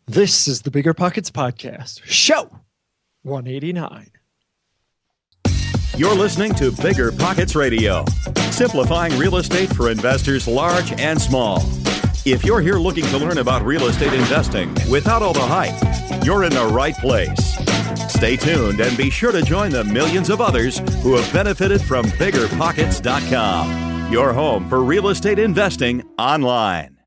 This is the Bigger Pockets Podcast, show 189. You're listening to Bigger Pockets Radio, simplifying real estate for investors large and small. If you're here looking to learn about real estate investing without all the hype, you're in the right place. Stay tuned and be sure to join the millions of others who have benefited from BiggerPockets.com, your home for real estate investing online.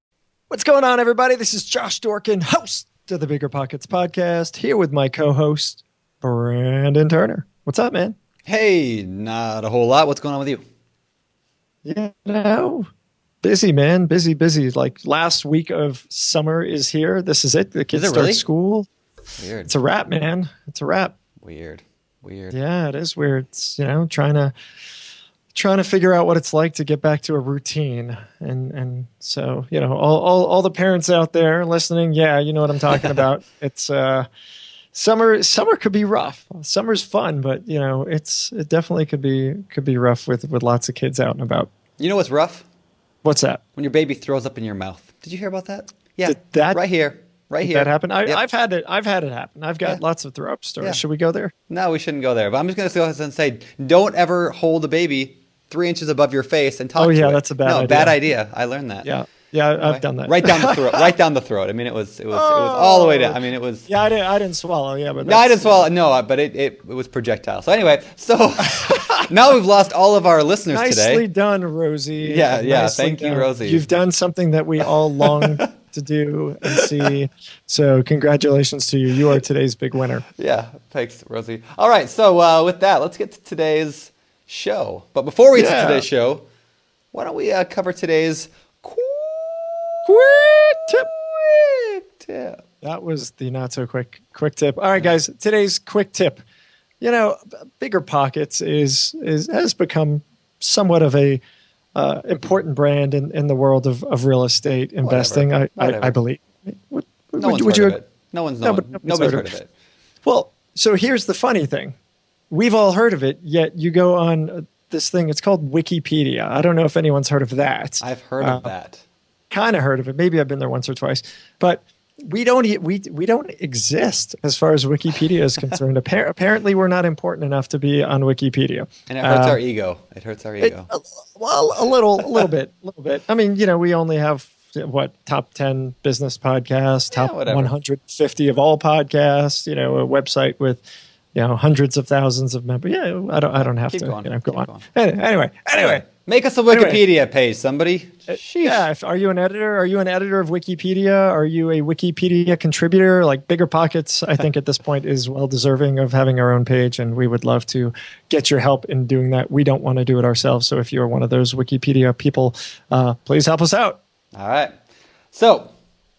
What's going on, everybody? This is Josh Dorkin, host of the Bigger Pockets Podcast, here with my co-host, Brandon Turner. What's up, man? Hey, not a whole lot. What's going on with you? Busy, man. Busy. Like last week of summer is here. This is it. The kids start really? school. Weird. It's a wrap, man. It's a wrap. Weird. Yeah, it is weird. It's, trying to figure out what it's like to get back to a routine. And so, all the parents out there listening, yeah, you know what I'm talking about. It's summer could be rough. Summer's fun, but it definitely could be rough with lots of kids out and about. You know what's rough? What's that? When your baby throws up in your mouth. Did you hear about that? Yeah. Did that right here. Did that happen? Yep. I've had it happen. I've got lots of throw up stories. Yeah. Should we go there? No, we shouldn't go there. But I'm just going to go ahead and say, don't ever hold a baby 3 inches above your face and talk to it. That's a bad idea. Bad idea. I learned that. Yeah, anyway, I've done that. Right down the throat. Right down the throat. I mean, it was all the way down. I mean, it was. Yeah, I didn't swallow. Yeah, but no, I didn't swallow. No, but it was projectile. So anyway, now we've lost all of our listeners today. Nicely done, Rosie. Yeah. Thank you, Rosie. You've done something that we all long to do and see. So congratulations to you. You are today's big winner. Yeah, thanks, Rosie. All right, so with that, let's get to today's show. But before we get to today's show, why don't we cover today's quick tip? That was the not so quick tip. All right, guys, today's quick tip. Bigger Pockets has become somewhat of a important brand in the world of real estate investing. Whatever. I believe. Nobody's heard of it. Well, so here's the funny thing. We've all heard of it, yet you go on this thing. It's called Wikipedia. I don't know if anyone's heard of that. I've heard of that. Kind of heard of it. Maybe I've been there once or twice. But we don't exist as far as Wikipedia is concerned. Apparently, we're not important enough to be on Wikipedia. And it hurts our ego. It hurts our ego. A little bit. I mean, we only have top 10 business podcasts, top 150 of all podcasts. A website with hundreds of thousands of members. Yeah, I don't have Keep to going. Go on. Anyway. Make us a Wikipedia page, somebody. Yeah. Are you an editor? Are you an editor of Wikipedia? Are you a Wikipedia contributor? Like Bigger Pockets, I think at this point is well deserving of having our own page, and we would love to get your help in doing that. We don't want to do it ourselves. So if you're one of those Wikipedia people, please help us out. All right. So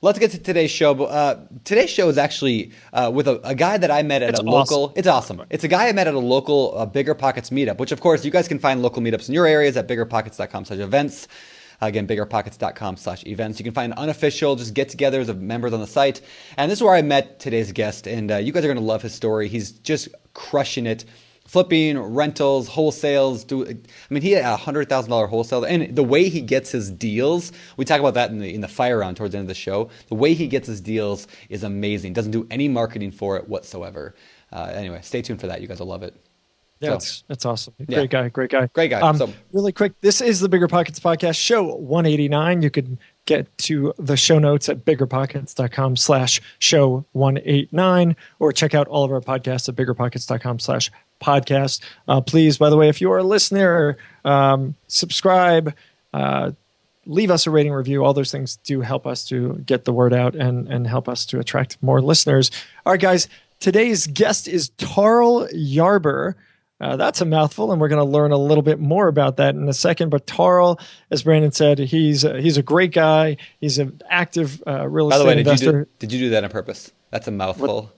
let's get to today's show. Today's show is actually with a guy that I met at a local. Awesome. It's awesome. It's a guy I met at a local Bigger Pockets meetup, which of course you guys can find local meetups in your areas at biggerpockets.com/events. Again, biggerpockets.com/events. You can find unofficial, just get-togethers of members on the site. And this is where I met today's guest, and you guys are going to love his story. He's just crushing it. Flipping, rentals, wholesales. He had a $100,000 wholesale, and the way he gets his deals, we talk about that in the fire round towards the end of the show. The way he gets his deals is amazing. Doesn't do any marketing for it whatsoever. Anyway, stay tuned for that. You guys will love it. Yeah, that's awesome. Great guy. Really quick, this is the Bigger Pockets Podcast, show 189. You can get to the show notes at biggerpockets.com/show 189, or check out all of our podcasts at biggerpockets.com/podcast. Please, by the way, if you are a listener, subscribe, leave us a rating review. All those things do help us to get the word out and help us to attract more listeners. All right, guys, today's guest is Tarl Yarber. That's a mouthful, and we're going to learn a little bit more about that in a second. But Tarl, as Brandon said, he's a great guy. He's an active real estate investor. Did you do that on purpose? That's a mouthful. What?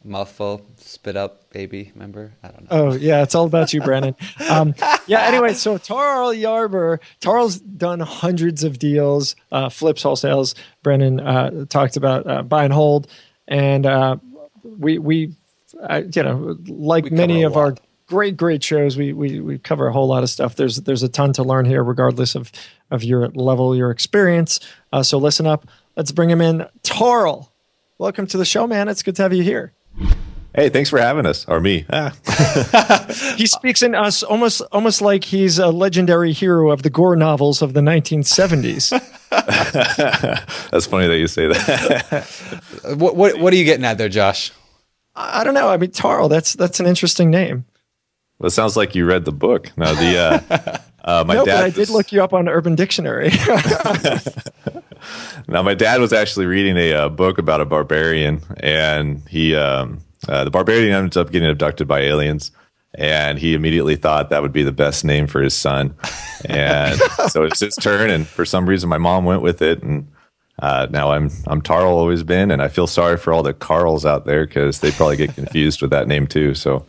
Mouthful, spit up, baby. Remember? I don't know. Oh yeah, it's all about you, Brandon. Anyway, so Tarl Yarber. Tarl's done hundreds of deals, flips, wholesales. Brandon talked about buy and hold, and we like many of our great shows. We cover a whole lot of stuff. There's a ton to learn here, regardless of your level, your experience. So listen up. Let's bring him in. Tarl, welcome to the show, man. It's good to have you here. Hey, thanks for having us, or me. He speaks in us almost like he's a legendary hero of the Gore novels of the 1970s. That's funny that you say that. What are you getting at there, Josh? I don't know. I mean, Tarl, that's an interesting name. Well, it sounds like you read the book. No, my no, dad. but I did look you up on Urban Dictionary. Now, my dad was actually reading a book about a barbarian, and the barbarian ends up getting abducted by aliens, and he immediately thought that would be the best name for his son. And so it's his turn, and for some reason, my mom went with it, and now I'm Tarl, always been, and I feel sorry for all the Carls out there because they probably get confused with that name too. So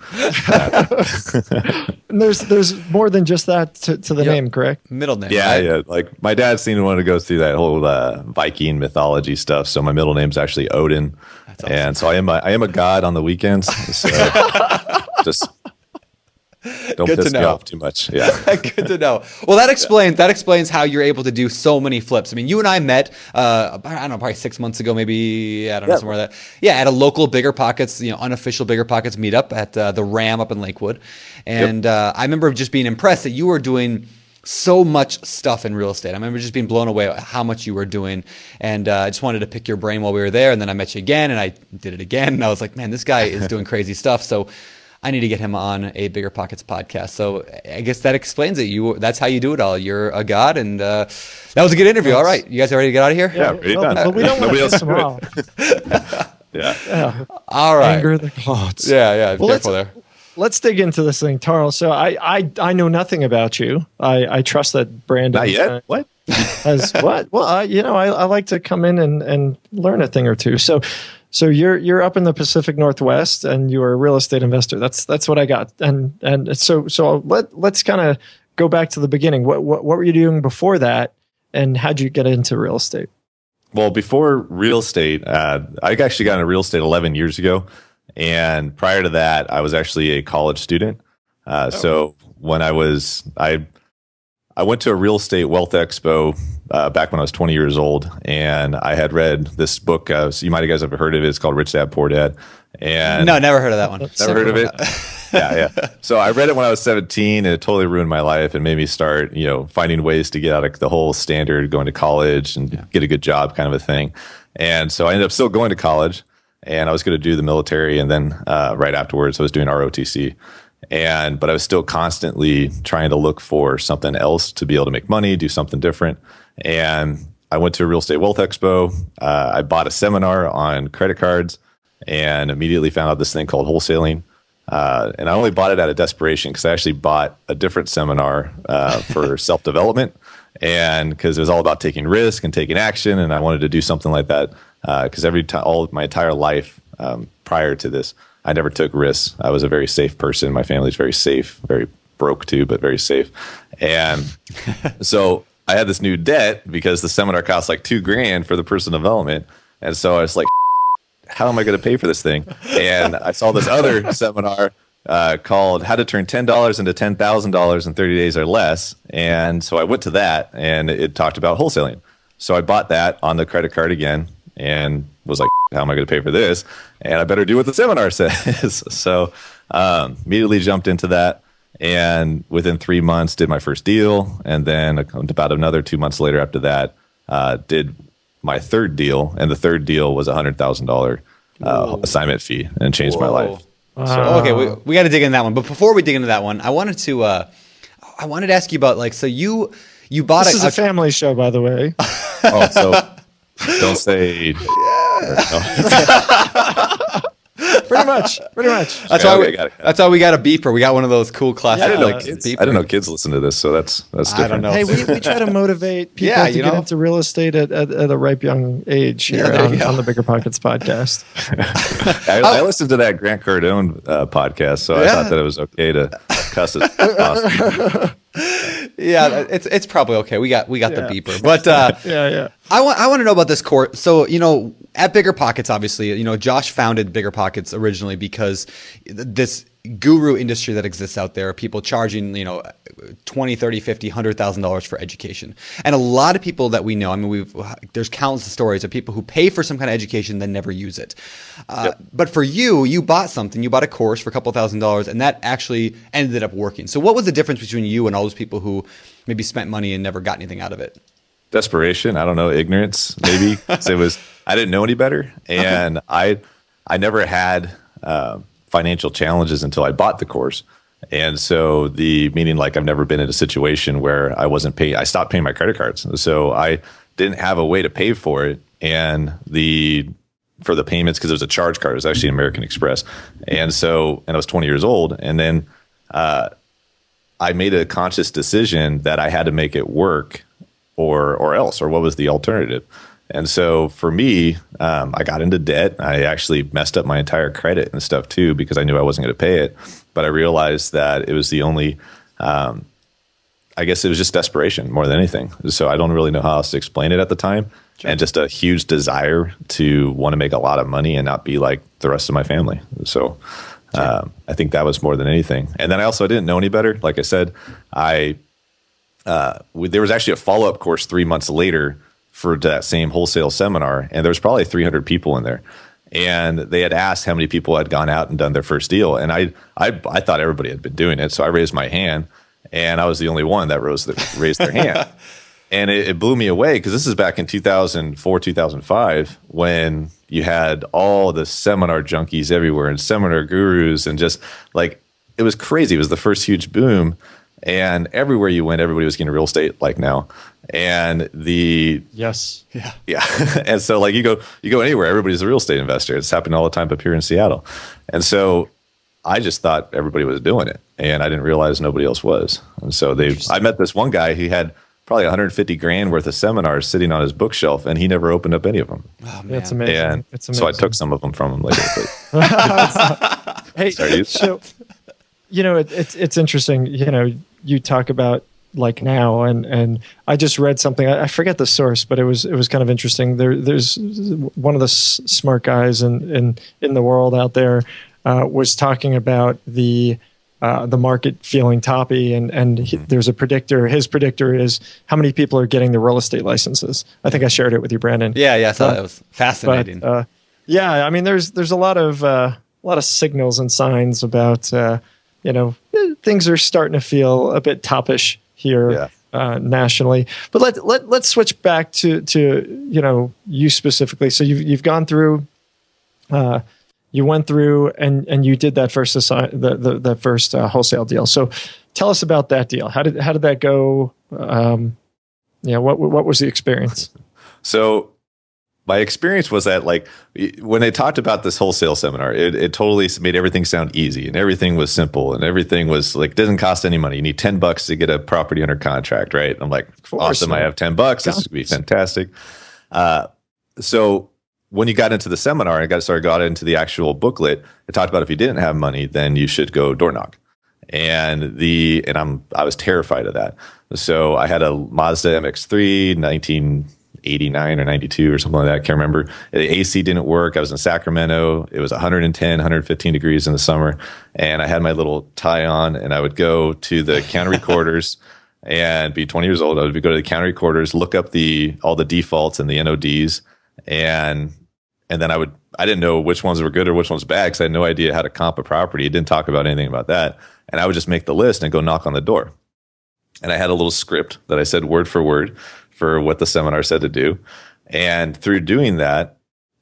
And there's more than just that to the name, correct? Middle name. yeah, right? yeah. Like my dad seemed to want to go through that whole Viking mythology stuff. So my middle name's actually Odin, Awesome. and so I am a god on the weekends. So just don't Good to piss me know. off too much. Yeah. Good to know. Well, that explains how you're able to do so many flips. I mean, you and I met, I don't know, probably 6 months ago, maybe, I don't know, somewhere that. Yeah, at a local Bigger Pockets, unofficial Bigger Pockets meetup at the Ram up in Lakewood. And I remember just being impressed that you were doing so much stuff in real estate. I remember just being blown away at how much you were doing. And I just wanted to pick your brain while we were there. And then I met you again, and I did it again. And I was like, man, this guy is doing crazy stuff. So I need to get him on a Bigger Pockets podcast. So I guess that explains it. That's how you do it all. You're a god, and that was a good interview. All right, you guys are ready to get out of here? Yeah, ready done. But we don't want Nobody to else piss him can do off. Yeah. All right. Anger the gods. Yeah. Be Well, careful there. Let's dig into this thing, Tarl. So I know nothing about you. I trust that Brandon. Not yet. What? Has what? Well, I like to come in and learn a thing or two. So you're up in the Pacific Northwest, and you're a real estate investor. That's what I got. And so let's kind of go back to the beginning. What were you doing before that, and how'd you get into real estate? Well, before real estate, I actually got into real estate 11 years ago. And prior to that, I was actually a college student. So when I went to a real estate wealth expo back when I was 20 years old, and I had read this book. So you might have guys have heard of it. It's called Rich Dad Poor Dad. And No, never heard of that one. never heard of it. Yeah. So I read it when I was 17, and it totally ruined my life and made me start, finding ways to get out of the whole standard going to college and get a good job kind of a thing. And so I ended up still going to college, and I was going to do the military, and then right afterwards I was doing ROTC. But I was still constantly trying to look for something else to be able to make money, do something different. And I went to a real estate wealth expo. I bought a seminar on credit cards and immediately found out this thing called wholesaling. And I only bought it out of desperation because I actually bought a different seminar for self-development, and because it was all about taking risk and taking action. And I wanted to do something like that because all of my entire life prior to this, I never took risks. I was a very safe person. My family's very safe, very broke too, but very safe. And so I had this new debt because the seminar cost like $2,000 for the personal development. And so I was like, how am I going to pay for this thing? And I saw this other seminar called How to Turn $10 into $10,000 in 30 days or less. And so I went to that, and it talked about wholesaling. So I bought that on the credit card again and was like, how am I going to pay for this? And I better do what the seminar says. So immediately jumped into that. And within 3 months, did my first deal. And then about another 2 months later after that, did my third deal. And the third deal was a $100,000 assignment fee, and changed my life. So, okay, we got to dig into that one. But before we dig into that one, I wanted to ask you about so you bought This is a family show, by the way. Oh, so don't say. Pretty much. That's Okay, why okay, got it. that's why we got a beeper. We got one of those cool classic. I didn't know beepers. I didn't know kids listen to this, so that's different. I don't know. Hey, we try to motivate people Yeah, to you get know. into real estate at a ripe young age here there you go. on the Bigger Pockets podcast. I listened to that Grant Cardone podcast, so I thought that it was okay to cuss as possible. Yeah, it's probably okay. We got the beeper, but Yeah. I want to know about this course. So at Bigger Pockets, obviously, Josh founded Bigger Pockets originally because this guru industry that exists out there, people charging, $20, $30, $50, $100,000 for education. And a lot of people that we know, I mean, there's countless stories of people who pay for some kind of education then never use it. But for you bought something, you bought a course for a couple $1,000s, and that actually ended up working. So what was the difference between you and all those people who maybe spent money and never got anything out of it? Desperation. I don't know. Ignorance, maybe. So I didn't know any better. And I never had, financial challenges until I bought the course. And so meaning like I've never been in a situation where I stopped paying my credit cards. So I didn't have a way to pay for it. And for the payments, because it was a charge card, it was actually American Express. And I was 20 years old. And then, I made a conscious decision that I had to make it work or else, or what was the alternative? And so for me, I got into debt. I actually messed up my entire credit and stuff too, because I knew I wasn't going to pay it. But I realized that it was the only, I guess it was just desperation more than anything. So I don't really know how else to explain it at the time. Sure. And just a huge desire to want to make a lot of money and not be like the rest of my family. So I think that was more than anything. And then I didn't know any better. Like I said, there was actually a follow-up course 3 months later for that same wholesale seminar, and there was probably 300 people in there. And they had asked how many people had gone out and done their first deal. And I thought everybody had been doing it. So I raised my hand, and I was the only one that raised their hand. And it blew me away, because this is back in 2004, 2005, when you had all the seminar junkies everywhere and seminar gurus, and just like, it was crazy. It was the first huge boom. And everywhere you went, everybody was getting real estate like now. And yes. Yeah. And so like you go anywhere, everybody's a real estate investor. It's happening all the time up here in Seattle. And so I just thought everybody was doing it, and I didn't realize nobody else was. And so I met this one guy who had probably 150 grand worth of seminars sitting on his bookshelf, and he never opened up any of them. Oh, man. That's amazing. And it's amazing. So I took some of them from him later. Hey, sorry, so it's interesting. You talk about like now, and I just read something. I forget the source, but it was kind of interesting. There's one of the smart guys in the world out there was talking about the market feeling toppy, and there's a predictor. His predictor is how many people are getting the real estate licenses. I think I shared it with you, Brandon. Yeah, I saw that. It was fascinating. But, yeah, I mean, there's a lot of signals and signs about things are starting to feel a bit toppish here nationally. But let's switch back to you specifically. So you've gone through. You went through and you did that first the first wholesale deal. So tell us about that deal. How did that go? What was the experience? So my experience was that, like, when they talked about this wholesale seminar, it totally made everything sound easy, and everything was simple, and everything was like, doesn't cost any money. You need $10 to get a property under contract, right? I'm like, awesome. I have $10. This is going to be fantastic. So when you got into the seminar and got into the actual booklet, it talked about if you didn't have money, then you should go door knock. And I was terrified of that. So I had a Mazda MX-3, 1989 or 92 or something like that. I can't remember. The AC didn't work. I was in Sacramento. It was 110, 115 degrees in the summer. And I had my little tie on, and I would go to the county recorders and be 20 years old. I would go to the county recorders, look up all the defaults and the NODs. And then I didn't know which ones were good or which ones bad, because I had no idea how to comp a property. It didn't talk about anything about that. And I would just make the list and go knock on the door. And I had a little script that I said word for word for what the seminar said to do. And through doing that,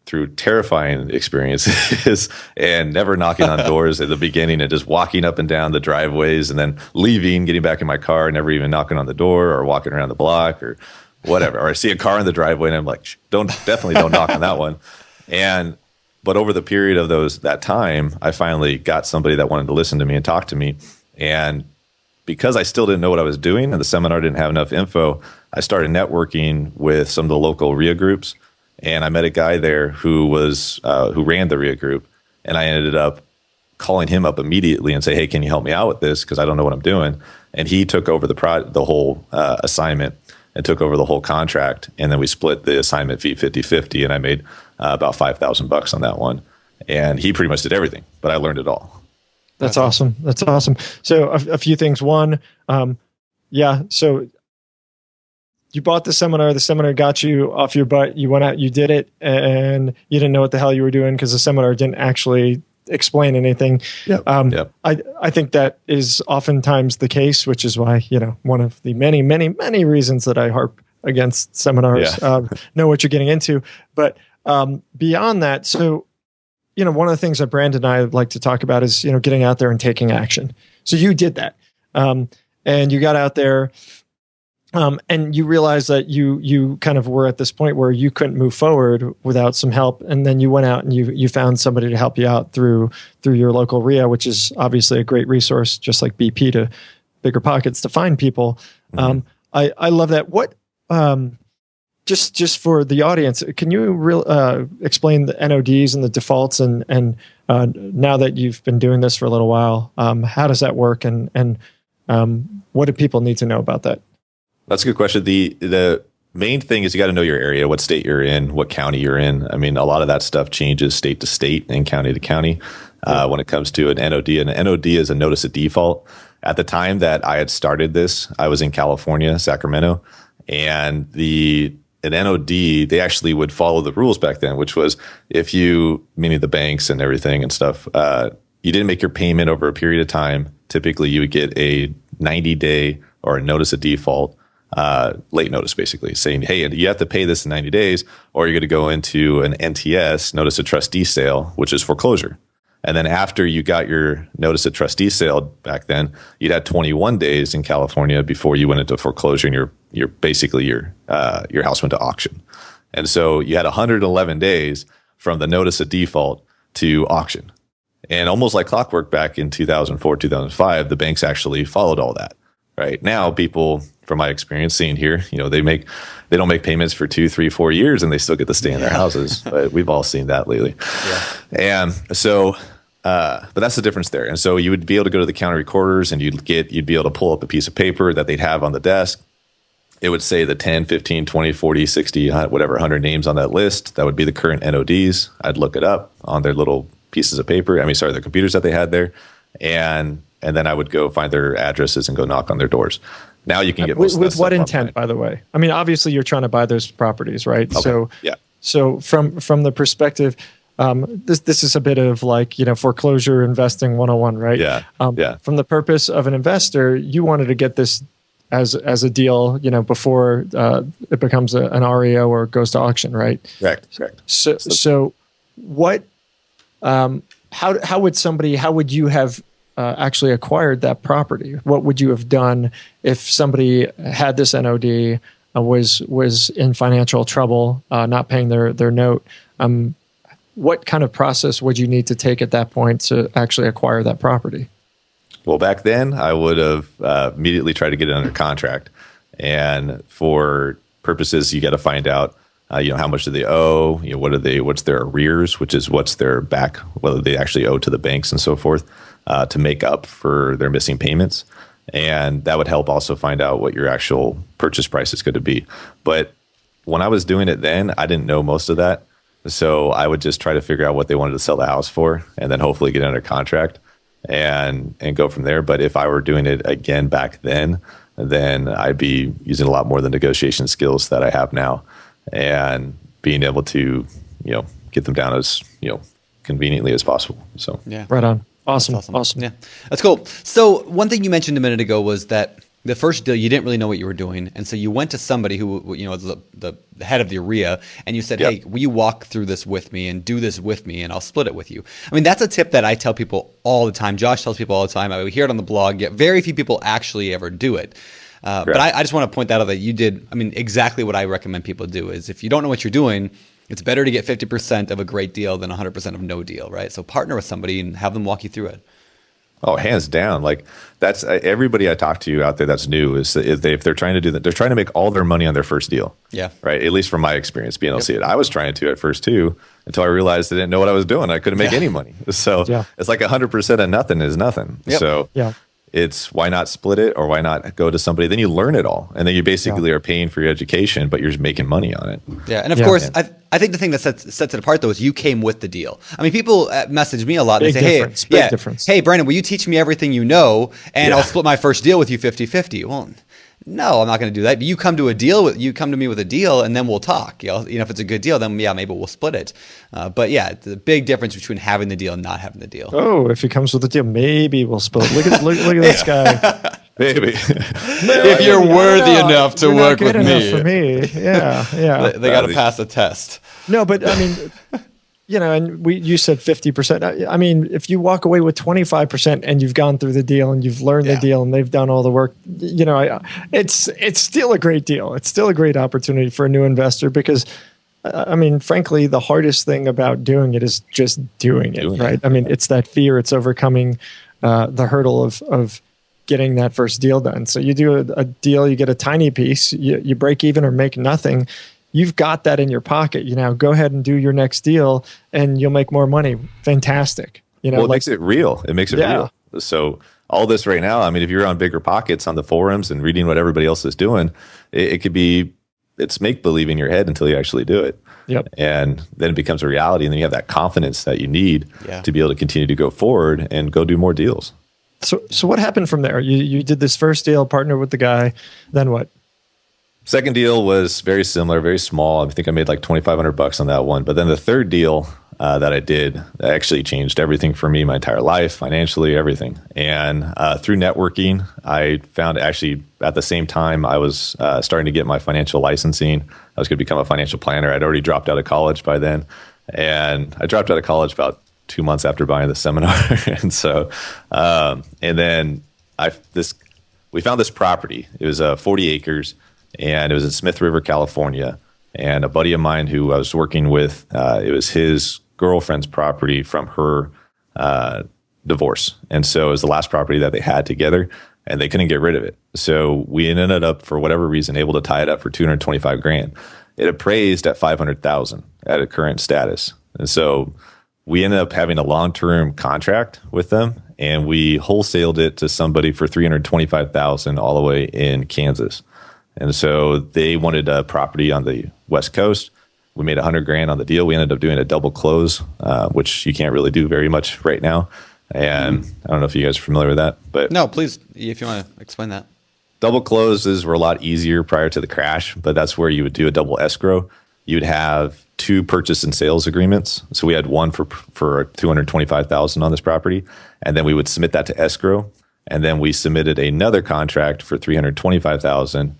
through terrifying experiences and never knocking on doors at the beginning and just walking up and down the driveways and then leaving, getting back in my car, never even knocking on the door or walking around the block or whatever. Or I see a car in the driveway and I'm like, definitely don't knock on that one. But over the period of that time, I finally got somebody that wanted to listen to me and talk to me. And because I still didn't know what I was doing and the seminar didn't have enough info, I started networking with some of the local RIA groups. And I met a guy there who ran the RIA group. And I ended up calling him up immediately and say, hey, can you help me out with this? Because I don't know what I'm doing. And he took over the whole assignment and took over the whole contract. And then we split the assignment fee 50-50. And I made about $5,000 on that one. And he pretty much did everything, but I learned it all. That's awesome. That's awesome. So a few things. One, so you bought the seminar got you off your butt. You went out, you did it, and you didn't know what the hell you were doing because the seminar didn't actually explain anything. I think that is oftentimes the case, which is why, one of the many, many, many reasons that I harp against seminars. Know what you're getting into. But beyond that, so, one of the things that Brandon and I like to talk about is, getting out there and taking action. So you did that. And you got out there, and you realized that you kind of were at this point where you couldn't move forward without some help. And then you went out and you found somebody to help you out through your local RIA, which is obviously a great resource, just like BP to Bigger Pockets to find people. Mm-hmm. I love that. What, just for the audience, can you explain the NODs and the defaults and now that you've been doing this for a little while, how does that work and what do people need to know about that? That's a good question. The main thing is you got to know your area, what state you're in, what county you're in. I mean, a lot of that stuff changes state to state and county to county when it comes to an NOD. And an NOD is a notice of default. At the time that I had started this, I was in California, Sacramento, and an NOD, they actually would follow the rules back then, which was if you, meaning the banks and everything and stuff, you didn't make your payment over a period of time, typically you would get a 90-day or a notice of default, late notice, basically saying, hey, you have to pay this in 90 days, or you're going to go into an NTS, notice of trustee sale, which is foreclosure. And then after you got your notice of trustee sale back then, you'd had 21 days in California before you went into foreclosure and your house went to auction. And so you had 111 days from the notice of default to auction. And almost like clockwork back in 2004, 2005, the banks actually followed all that. Right now, people, from my experience seeing here, they don't make payments for 2, 3, 4 years, and they still get to stay in their houses. But we've all seen that lately. Yeah. And so, but that's the difference there. And so you would be able to go to the county recorders, and you'd be able to pull up a piece of paper that they'd have on the desk. It would say the 10, 15, 20, 40, 60, whatever, 100 names on that list. That would be the current NODs. I'd look it up on their little pieces of paper. The computers that they had there, and then I would go find their addresses and go knock on their doors. Now you can get with what intent, by the way? I mean, obviously you're trying to buy those properties, right? Okay. So from the perspective, this is a bit of like foreclosure investing 101, right? From the purpose of an investor, you wanted to get this as a deal, before it becomes an REO or goes to auction, right? Correct. So what? How would you have actually acquired that property? What would you have done if somebody had this NOD, was in financial trouble, not paying their note? What kind of process would you need to take at that point to actually acquire that property? Well, back then I would have immediately tried to get it under contract. And for purposes, you got to find out how much do they owe? What's their arrears, which is what's their back, whether they actually owe to the banks and so forth, to make up for their missing payments. And that would help also find out what your actual purchase price is going to be. But when I was doing it then, I didn't know most of that. So I would just try to figure out what they wanted to sell the house for, and then hopefully get under contract and go from there. But if I were doing it again back then I'd be using a lot more of the negotiation skills that I have now, and being able to, get them down as, conveniently as possible. So, yeah. Right on. Awesome. Yeah. That's cool. So one thing you mentioned a minute ago was that the first deal, you didn't really know what you were doing. And so you went to somebody who, was the head of the REIA, and you said, hey, will you walk through this with me and do this with me, and I'll split it with you. I mean, that's a tip that I tell people all the time. Josh tells people all the time. I hear it on the blog, yet very few people actually ever do it. But I just want to point out that you did, exactly what I recommend people do is if you don't know what you're doing, it's better to get 50% of a great deal than 100% of no deal, right? So partner with somebody and have them walk you through it. Oh, hands down. Like that's everybody I talk to out there that's new is if they're trying to do that, they're trying to make all their money on their first deal. Yeah. Right. At least from my experience being able to see it. I was trying to at first too, until I realized I didn't know what I was doing. I couldn't make any money. So it's like 100% of nothing is nothing. Yep. So it's why not split it, or why not go to somebody? Then you learn it all, and then you basically are paying for your education, but you're just making money on it. Yeah, and of course, I think the thing that sets it apart though is you came with the deal. I mean, people message me a lot and say, "Hey, difference. Hey, Brandon, will you teach me everything you know, and I'll split my first deal with you 50-50?" Well, no, I'm not going to do that. But you come to me with a deal, and then we'll talk. You know, if it's a good deal, then maybe we'll split it. But yeah, it's a big difference between having the deal and not having the deal. Oh, if he comes with a deal, maybe we'll split it. Look at this guy. Maybe. If you're worthy enough to work with me. For me. Yeah. They got to pass a test. No, but I mean, and you said 50%. I mean, if you walk away with 25% and you've gone through the deal and you've learned the deal and they've done all the work, it's still a great deal. It's still a great opportunity for a new investor because, I mean, frankly, the hardest thing about doing it is just doing it, right? I mean, it's that fear. It's overcoming the hurdle of getting that first deal done. So you do a deal, you get a tiny piece, you break even or make nothing. You've got that in your pocket. Go ahead and do your next deal and you'll make more money. Fantastic. It makes it real. It makes it real. So all this right now, I mean, if you're on Bigger Pockets on the forums and reading what everybody else is doing, it could be, it's make believe in your head until you actually do it. Yep. And then it becomes a reality. And then you have that confidence that you need to be able to continue to go forward and go do more deals. So what happened from there? You did this first deal, partnered with the guy. Then what? Second deal was very similar, very small. I think I made like $2,500 on that one. But then the third deal that I did actually changed everything for me, my entire life, financially, everything. And through networking, I found actually at the same time I was starting to get my financial licensing. I was going to become a financial planner. I'd already dropped out of college by then. And I dropped out of college about 2 months after buying the seminar. And so, and then we found this property. It was 40 acres. And it was in Smith River, California. And a buddy of mine who I was working with, it was his girlfriend's property from her divorce. And so it was the last property that they had together, and they couldn't get rid of it. So we ended up, for whatever reason, able to tie it up for $225,000. It appraised at $500,000 at a current status. And so we ended up having a long-term contract with them, and we wholesaled it to somebody for $325,000 all the way in Kansas. And so they wanted a property on the West Coast. We made $100,000 on the deal. We ended up doing a double close, which you can't really do very much right now. And I don't know if you guys are familiar with that, but no, please, if you want to explain that. Double closes were a lot easier prior to the crash, but that's where you would do a double escrow. You'd have 2 purchase and sales agreements. So we had one for $225,000 on this property, and then we would submit that to escrow, and then we submitted another contract for $325,000.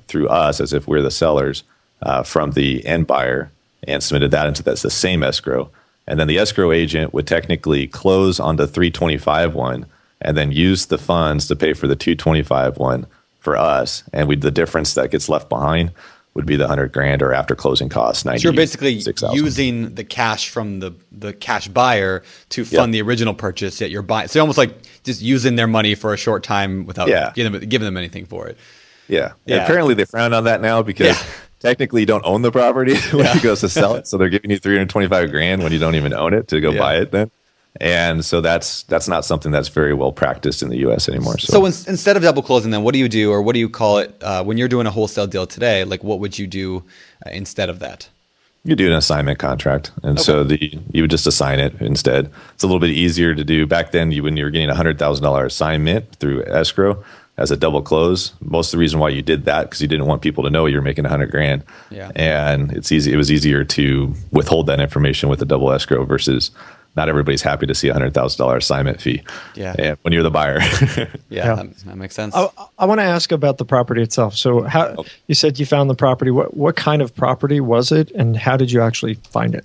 Through us, as if we're the sellers, from the end buyer, and submitted that into the same escrow. And then the escrow agent would technically close on the 325 one and then use the funds to pay for the 225 one for us. And the difference that gets left behind would be the $100,000 or after closing costs, $96,000. So you're basically using the cash from the cash buyer to fund the original purchase that you're buying. So you're almost like just using their money for a short time without giving them anything for it. Yeah. And apparently they frown on that now because technically you don't own the property when he goes to sell it. So they're giving you $325,000 when you don't even own it to go buy it then. And so that's not something that's very well practiced in the U.S. anymore. So instead of double closing, then what do you do, or what do you call it when you're doing a wholesale deal today? Like, what would you do instead of that? You do an assignment contract, and so you would just assign it instead. It's a little bit easier to do. Back then, when you were getting a $100,000 assignment through escrow as a double close, most of the reason why you did that because you didn't want people to know you were making $100,000. Yeah, and it's easy. It was easier to withhold that information with a double escrow versus not everybody's happy to see a $100,000 assignment fee. Yeah, and when you're the buyer. that makes sense. I want to ask about the property itself. So, you said you found the property. What kind of property was it, and how did you actually find it?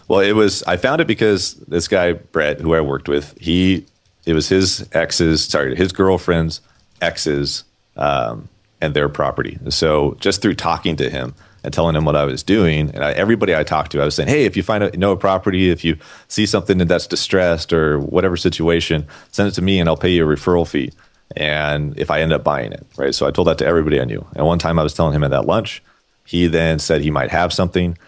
Well, I found it because this guy Brett, who I worked with, it was his girlfriend's exes and their property. So just through talking to him and telling him what I was doing, and everybody I talked to, I was saying, hey, if you find a property, if you see something that's distressed or whatever situation, send it to me and I'll pay you a referral fee. And if I end up buying it, right? So I told that to everybody I knew. And one time I was telling him at that lunch, he then said he might have something.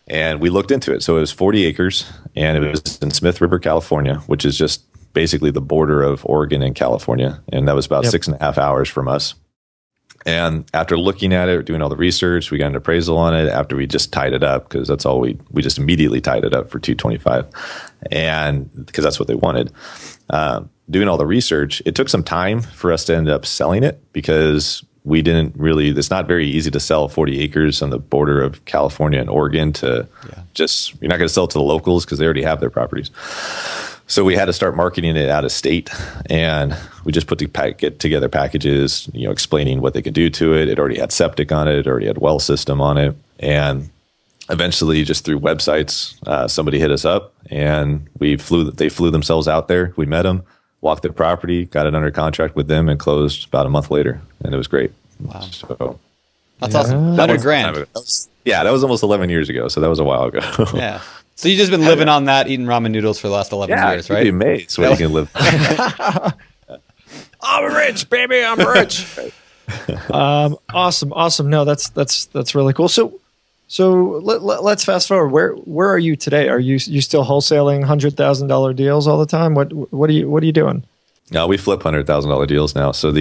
And we looked into it. So it was 40 acres and it was in Smith River, California, which is just basically the border of Oregon and California. And that was about 6.5 hours from us. And after looking at it, doing all the research, we got an appraisal on it after we just tied it up, because that's all we just immediately tied it up for $225, and because that's what they wanted. Doing all the research, it took some time for us to end up selling it, because we didn't really, it's not very easy to sell 40 acres on the border of California and Oregon to you're not going to sell it to the locals because they already have their properties. So we had to start marketing it out of state, and we just put together packages, explaining what they could do to it. It already had septic on it. It already had well system on it. And eventually, just through websites, somebody hit us up, and they flew themselves out there. We met them, walked the property, got it under contract with them, and closed about a month later. And it was great. Wow. So that's awesome. $100,000. That was almost 11 years ago. So that was a while ago. Yeah. So you've just been living on that, eating ramen noodles for the last 11 years, right? You'd be amazed what you can live. I'm rich, baby. I'm rich. Awesome. No, that's really cool. So let's fast forward. Where are you today? Are you still wholesaling $100,000 deals all the time? What are you doing? No, we flip $100,000 deals now. So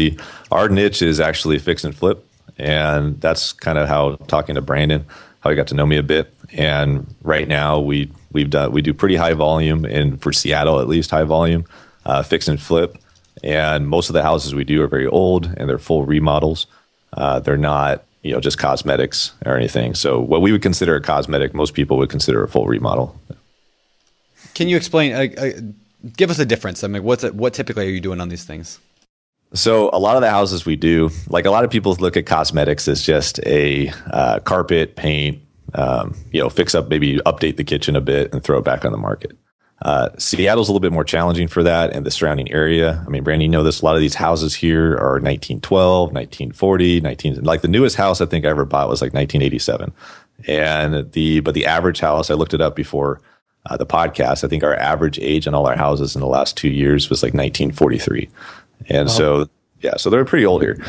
our niche is actually fix and flip, and that's kind of how, talking to Brandon, how he got to know me a bit. And right now we do pretty high volume, and for Seattle at least, high volume fix and flip. And most of the houses we do are very old, and they're full remodels. They're not just cosmetics or anything. So what we would consider a cosmetic, most people would consider a full remodel. Can you explain? Give us a difference. I mean, what typically are you doing on these things? So a lot of the houses we do, like a lot of people look at cosmetics as just a carpet, paint, fix up, maybe update the kitchen a bit and throw it back on the market. Seattle's a little bit more challenging for that, and the surrounding area. I mean, Brandon, you know this, a lot of these houses here are 1912, 1940, like the newest house I think I ever bought was like 1987. And the average house, I looked it up before the podcast, I think our average age on all our houses in the last 2 years was like 1943. And so they're pretty old here.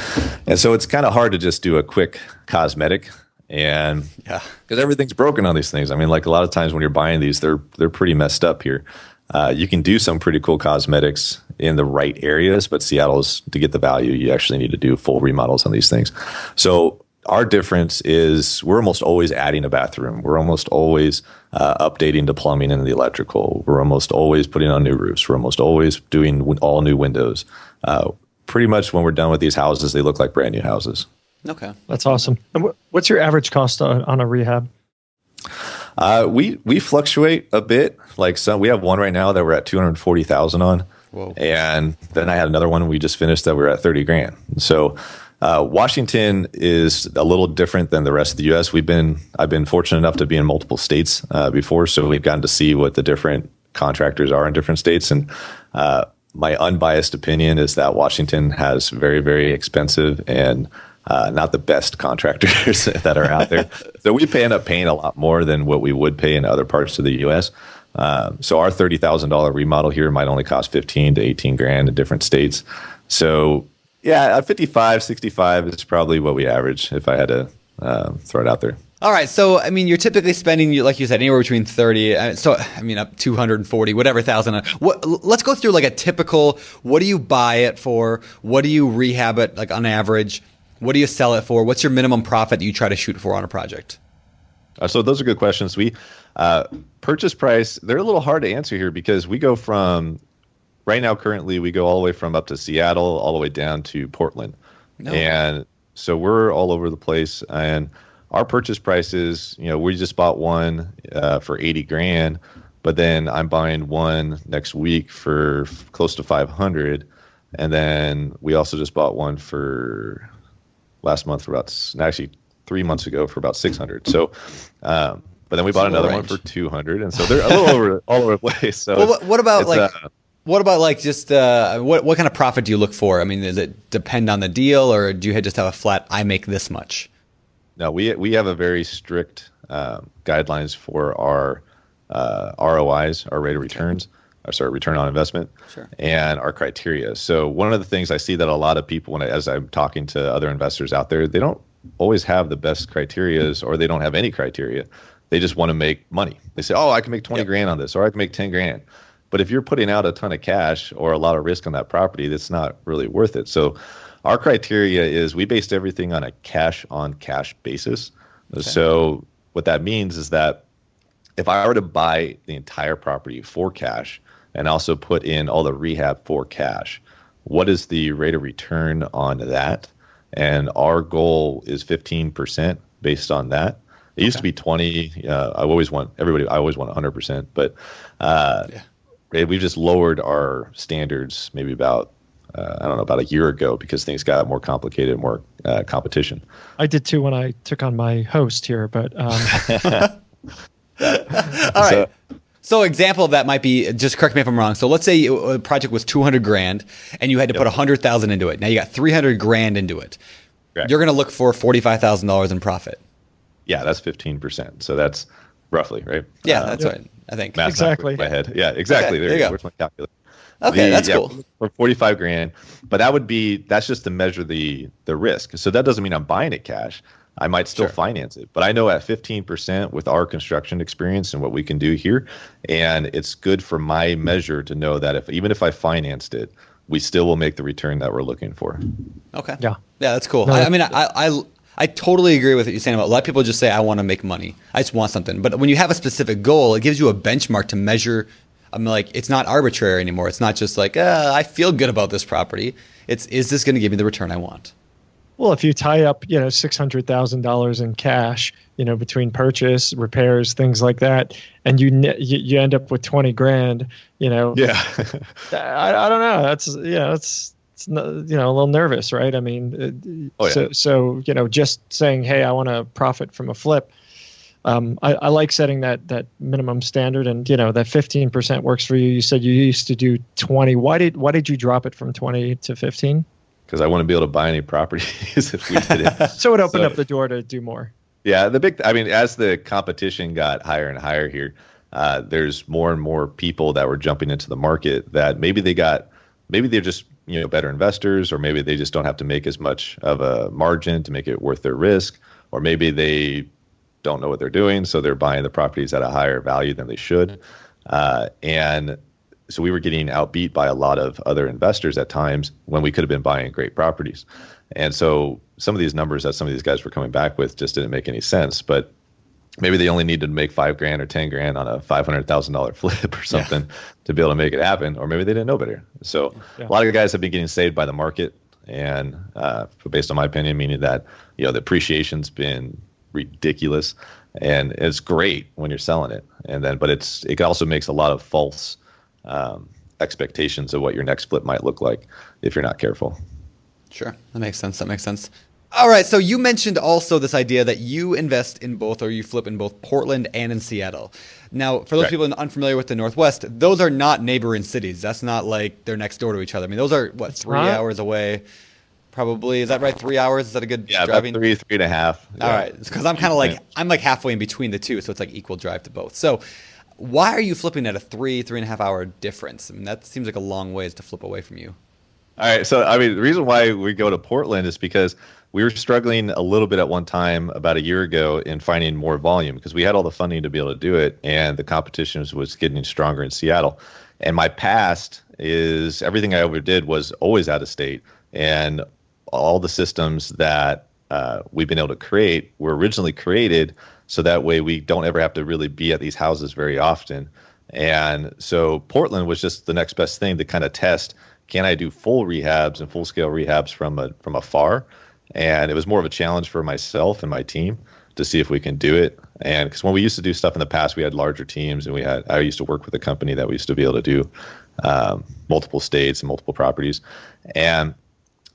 And so it's kind of hard to just do a quick cosmetic, and because everything's broken on these things. I mean, like a lot of times when you're buying these, they're pretty messed up here. You can do some pretty cool cosmetics in the right areas, but Seattle's, to get the value, you actually need to do full remodels on these things. So our difference is we're almost always adding a bathroom. We're almost always updating the plumbing and the electrical. We're almost always putting on new roofs. We're almost always doing all new windows. Pretty much when we're done with these houses, they look like brand new houses. Okay. That's awesome. And what's your average cost on a rehab? We fluctuate a bit. Like we have one right now that we're at $240,000 on. Whoa. And then I had another one we just finished that we're at $30,000. So Washington is a little different than the rest of the U.S. I've been fortunate enough to be in multiple states before, so we've gotten to see what the different contractors are in different states. And my unbiased opinion is that Washington has very, very expensive and not the best contractors that are out there. So we end up paying a lot more than what we would pay in other parts of the U.S. So our $30,000 remodel here might only cost $15,000 to $18,000 in different states. So yeah, 55, 65 is probably what we average if I had to throw it out there. All right. So, I mean, you're typically spending, like you said, anywhere between 30. Up 240, whatever thousand. Let's go through like a typical, what do you buy it for? What do you rehab it like on average? What do you sell it for? What's your minimum profit that you try to shoot for on a project? So those are good questions. We purchase price, they're a little hard to answer here because we go from, right now currently we go all the way from up to Seattle, all the way down to Portland. No. And so we're all over the place. And our purchase prices, we just bought one for $80,000, but then I'm buying one next week for close to $500. And then we also just bought one for last month for actually 3 months ago for about $600. So, but then we bought another one for $200, and so they're a little all over the place. So, well, what about just what kind of profit do you look for? I mean, does it depend on the deal, or do you just have a flat, I make this much? No, we have a very strict guidelines for our ROIs, our rate of returns. Return on investment, sure, and our criteria. So one of the things I see that a lot of people, as I'm talking to other investors out there, they don't always have the best criterias, or they don't have any criteria. They just want to make money. They say, "Oh, I can make $20,000 on this, or I can make $10,000." But if you're putting out a ton of cash or a lot of risk on that property, that's not really worth it. So our criteria is we based everything on a cash on cash basis. Okay. So what that means is that if I were to buy the entire property for cash and also put in all the rehab for cash, what is the rate of return on that? And our goal is 15% based on that. It used to be 20. I always want 100%, but we've just lowered our standards maybe about a year ago because things got more complicated, more competition. I did too when I took on my host here, but all right. So example of that might be, just correct me if I'm wrong. So let's say a project was $200,000 and you had to put $100,000 into it. Now you got $300,000 into it. Correct. You're going to look for $45,000 in profit. Yeah, that's 15%. So that's roughly, right? Yeah, that's right. I think. Math exactly. In my head. Yeah, exactly. Okay, there you go. Where's my calculator? Okay, that's cool. For $45,000, but that's just to measure the risk. So that doesn't mean I'm buying it cash. I might still finance it, but I know at 15% with our construction experience and what we can do here, and it's good for my measure to know that even if I financed it, we still will make the return that we're looking for. Okay. Yeah, that's cool. No, I totally agree with what you're saying about a lot of people just say, I want to make money. I just want something. But when you have a specific goal, it gives you a benchmark to measure. I'm like, it's not arbitrary anymore. It's not just like, I feel good about this property. Is this going to give me the return I want? Well, if you tie up, $600,000 in cash, between purchase, repairs, things like that, and you end up with $20,000, Yeah. I don't know. That's it's a little nervous, right? I mean, so just saying, hey, I want to profit from a flip. I like setting that minimum standard, and that 15% works for you. You said you used to do 20. Why did you drop it from 20 to 15? Because I wouldn't be able to buy any properties if we did it. So it opened up the door to do more. Yeah, as the competition got higher and higher here, there's more and more people that were jumping into the market that maybe they're just better investors, or maybe they just don't have to make as much of a margin to make it worth their risk, or maybe they don't know what they're doing, so they're buying the properties at a higher value than they should, and so we were getting outbeat by a lot of other investors at times when we could have been buying great properties. And so some of these numbers that some of these guys were coming back with just didn't make any sense. But maybe they only needed to make $5,000 or $10,000 on a $500,000 flip or something to be able to make it happen. Or maybe they didn't know better. So a lot of guys have been getting saved by the market. And based on my opinion, meaning that, the appreciation's been ridiculous. And it's great when you're selling it. But it also makes a lot of false expectations of what your next flip might look like if you're not careful. Sure. That makes sense. All right. So you mentioned also this idea that you invest in both, or you flip in both Portland and in Seattle. Now, for those people unfamiliar with the Northwest, those are not neighboring cities. That's not like they're next door to each other. I mean, those are 3 hours away. Probably. Is that right? 3 hours? Is that a good driving? Yeah, about 3.5. Yeah. All right. Because I'm kind of like, I'm like halfway in between the two. So it's like equal drive to both. So why are you flipping at a 3.5 hour difference? I mean, that seems like a long ways to flip away from you. All right. So, the reason why we go to Portland is because we were struggling a little bit at one time about a year ago in finding more volume, because we had all the funding to be able to do it, and the competition was getting stronger in Seattle. And my past is everything I ever did was always out of state, and all the systems that we've been able to create were originally created so that way we don't ever have to really be at these houses very often. And so Portland was just the next best thing to kind of test, can I do full rehabs and full scale rehabs from afar? And it was more of a challenge for myself and my team to see if we can do it. And because when we used to do stuff in the past, we had larger teams, and I used to work with a company that we used to be able to do multiple states and multiple properties. And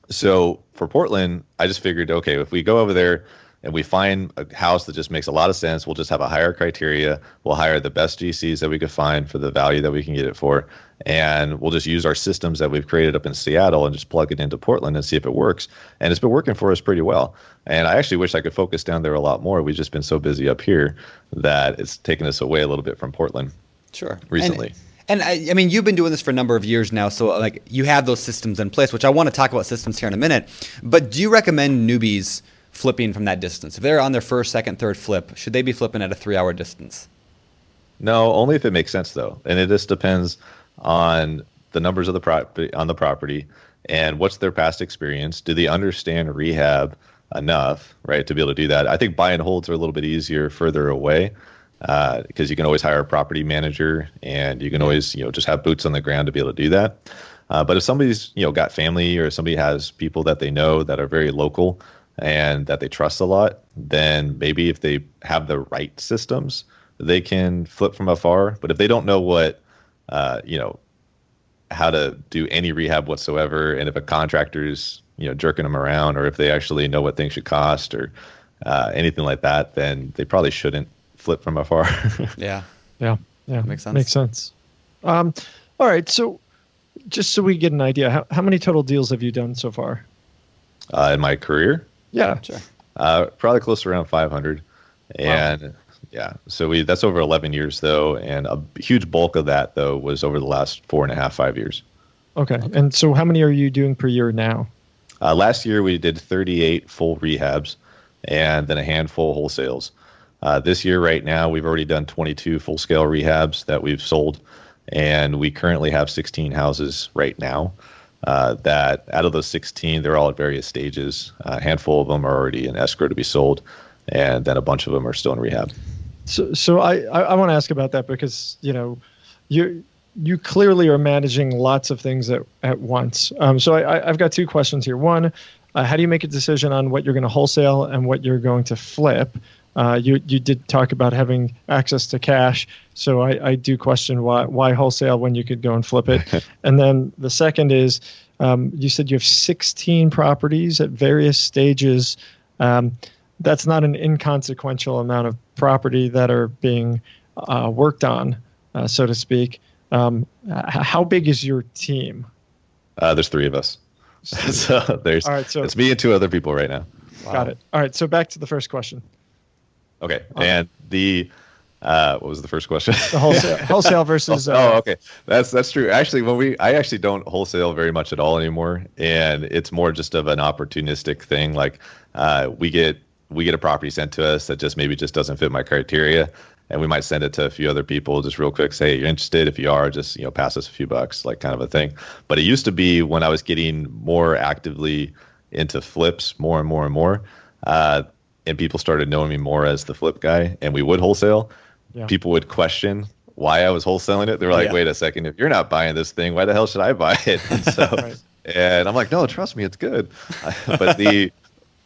so for Portland, I just figured, okay, if we go over there and we find a house that just makes a lot of sense, we'll just have a higher criteria. We'll hire the best GCs that we could find for the value that we can get it for. And we'll just use our systems that we've created up in Seattle and just plug it into Portland and see if it works. And it's been working for us pretty well. And I actually wish I could focus down there a lot more. We've just been so busy up here that it's taken us away a little bit from Portland. Sure. Recently. And I mean, you've been doing this for a number of years now, so like you have those systems in place, which I want to talk about systems here in a minute. But do you recommend newbies flipping from that distance? If they're on their first, second, third flip, should they be flipping at a 3 hour distance? No, only if it makes sense though. And it just depends on the numbers of the property and what's their past experience. Do they understand rehab enough, right, to be able to do that? I think buy and holds are a little bit easier further away because you can always hire a property manager and you can always, just have boots on the ground to be able to do that. But if somebody's, got family or somebody has people that they know that are very local and that they trust a lot, then maybe if they have the right systems, they can flip from afar. But if they don't know what, how to do any rehab whatsoever, and if a contractor's, jerking them around, or if they actually know what things should cost or anything like that, then they probably shouldn't flip from afar. Yeah. Makes sense. All right. So just so we get an idea, how many total deals have you done so far? In my career? Yeah. Sure. Probably close to around 500. And wow. Yeah, so that's over 11 years though. And a huge bulk of that though was over the last 5 years. Okay. And so how many are you doing per year now? Last year we did 38 full rehabs and then a handful wholesales. This year right now we've already done 22 full scale rehabs that we've sold. And we currently have 16 houses right now that out of those 16, they're all at various stages. A handful of them are already in escrow to be sold, and then a bunch of them are still in rehab. So I want to ask about that because, you clearly are managing lots of things at once. So I've got two questions here. One, how do you make a decision on what you're going to wholesale and what you're going to flip? You did talk about having access to cash, so I do question why wholesale when you could go and flip it. And then the second is, you said you have 16 properties at various stages. That's not an inconsequential amount of property that are being worked on, so to speak. How big is your team? There's 3 of us. So there's it's me and 2 other people right now. Wow. Got it. All right, so back to the first question. Okay, and the what was the first question? The wholesale versus. Okay, that's true. Actually, I actually don't wholesale very much at all anymore, and it's more just of an opportunistic thing. Like we get a property sent to us that just doesn't fit my criteria, and we might send it to a few other people just real quick. Say, you're interested? If you are, just pass us a few bucks, like kind of a thing. But it used to be when I was getting more actively into flips, more and more and more. And people started knowing me more as the flip guy, and we would wholesale. Yeah. People would question why I was wholesaling it. They were like, wait a second, if you're not buying this thing, why the hell should I buy it? And so, right. And I'm like, no, trust me, it's good. But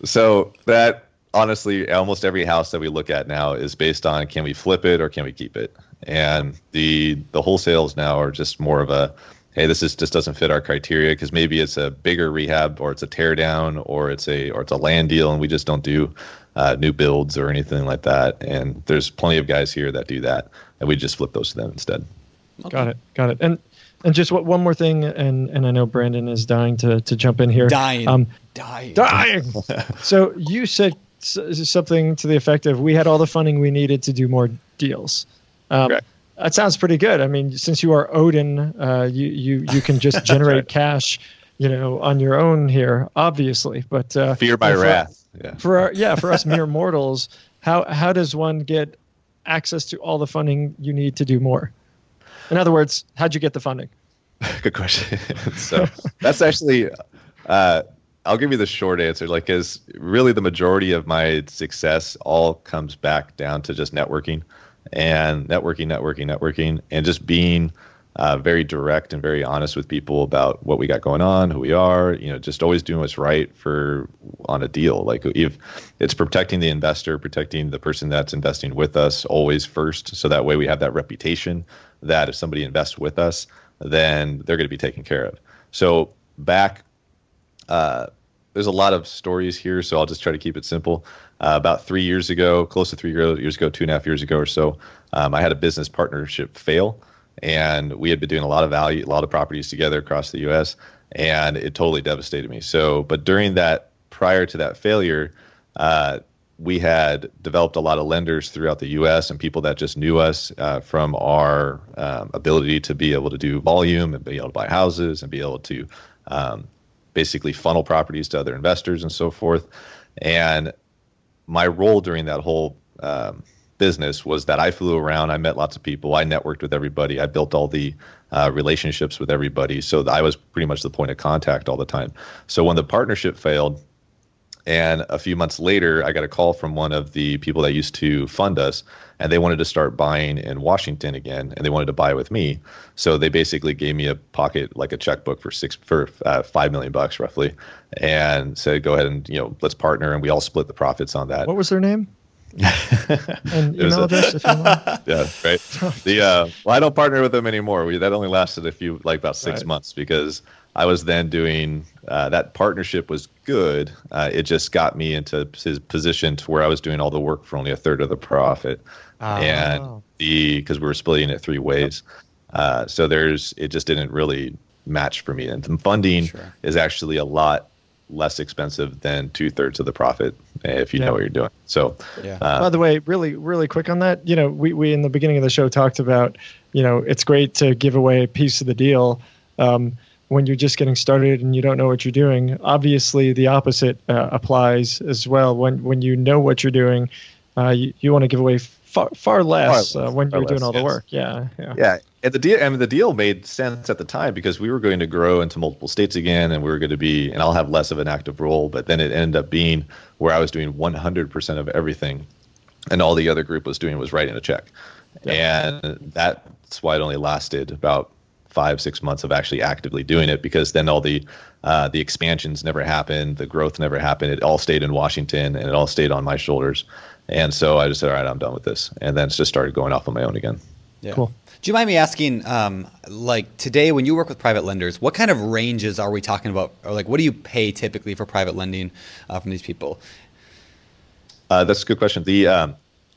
so that honestly, almost every house that we look at now is based on, can we flip it or can we keep it? And the wholesales now are just more of a, hey, this just doesn't fit our criteria, because maybe it's a bigger rehab or it's a tear down or it's a land deal, and we just don't do new builds or anything like that. And there's plenty of guys here that do that, and we just flip those to them instead. Okay. Got it. And just one more thing, and I know Brandon is dying to jump in here. Dying. So you said something to the effect of, we had all the funding we needed to do more deals. Correct. That sounds pretty good. I mean, since you are Odin, you can just generate right. cash, on your own here, obviously. But fear my wrath. Yeah. For us mere mortals, how does one get access to all the funding you need to do more? In other words, how'd you get the funding? Good question. So that's actually, I'll give you the short answer. Like, is really the majority of my success all comes back down to just networking. And networking, and just being very direct and very honest with people about what we got going on, who we are, just always doing what's right on a deal. Like, if it's protecting the investor, protecting the person that's investing with us always first. So that way we have that reputation that if somebody invests with us, then they're going to be taken care of. So back, there's a lot of stories here, so I'll just try to keep it simple. About 3 years ago, close to 3 years ago, 2.5 years ago or so, I had a business partnership fail, and we had been doing a lot of properties together across the U.S., and it totally devastated me. So, but prior to that failure, we had developed a lot of lenders throughout the U.S. and people that just knew us from our ability to be able to do volume and be able to buy houses and be able to basically funnel properties to other investors and so forth. And my role during that whole business was that I flew around, I met lots of people, I networked with everybody, I built all the relationships with everybody. So I was pretty much the point of contact all the time. So when the partnership failed, and a few months later, I got a call from one of the people that used to fund us, and they wanted to start buying in Washington again, and they wanted to buy with me. So they basically gave me a pocket, like a checkbook for $5 million roughly, and said, "Go ahead and let's partner," and we all split the profits on that. What was their name? And email address, if you want. Yeah, right. Well, I don't partner with them anymore. That only lasted about 6 months, because I was then doing that partnership was good. It just got me into his position to where I was doing all the work for only a third of the profit, and because we were splitting it 3 ways. So it just didn't really match for me. And the funding is actually a lot less expensive than 2/3 of the profit if you know what you're doing. So, by the way, really, really quick on that, we in the beginning of the show talked about, it's great to give away a piece of the deal when you're just getting started and you don't know what you're doing. Obviously, the opposite applies as well. When you know what you're doing, you want to give away far less when you're doing all the work. Yeah. And the deal made sense at the time, because we were going to grow into multiple states again, and we were going to be, and I'll have less of an active role. But then it ended up being where I was doing 100% of everything, and all the other group was doing was writing a check. And that's why it only lasted about 5-6 months of actually actively doing it, because then all the expansions never happened, the growth never happened. It all stayed in Washington, and it all stayed on my shoulders. And so I just said, all right, I'm done with this, and then just started going off on my own again. Yeah. Cool. Do you mind me asking, like today when you work with private lenders, what kind of ranges are we talking about, or like what do you pay typically for private lending from these people? That's a good question.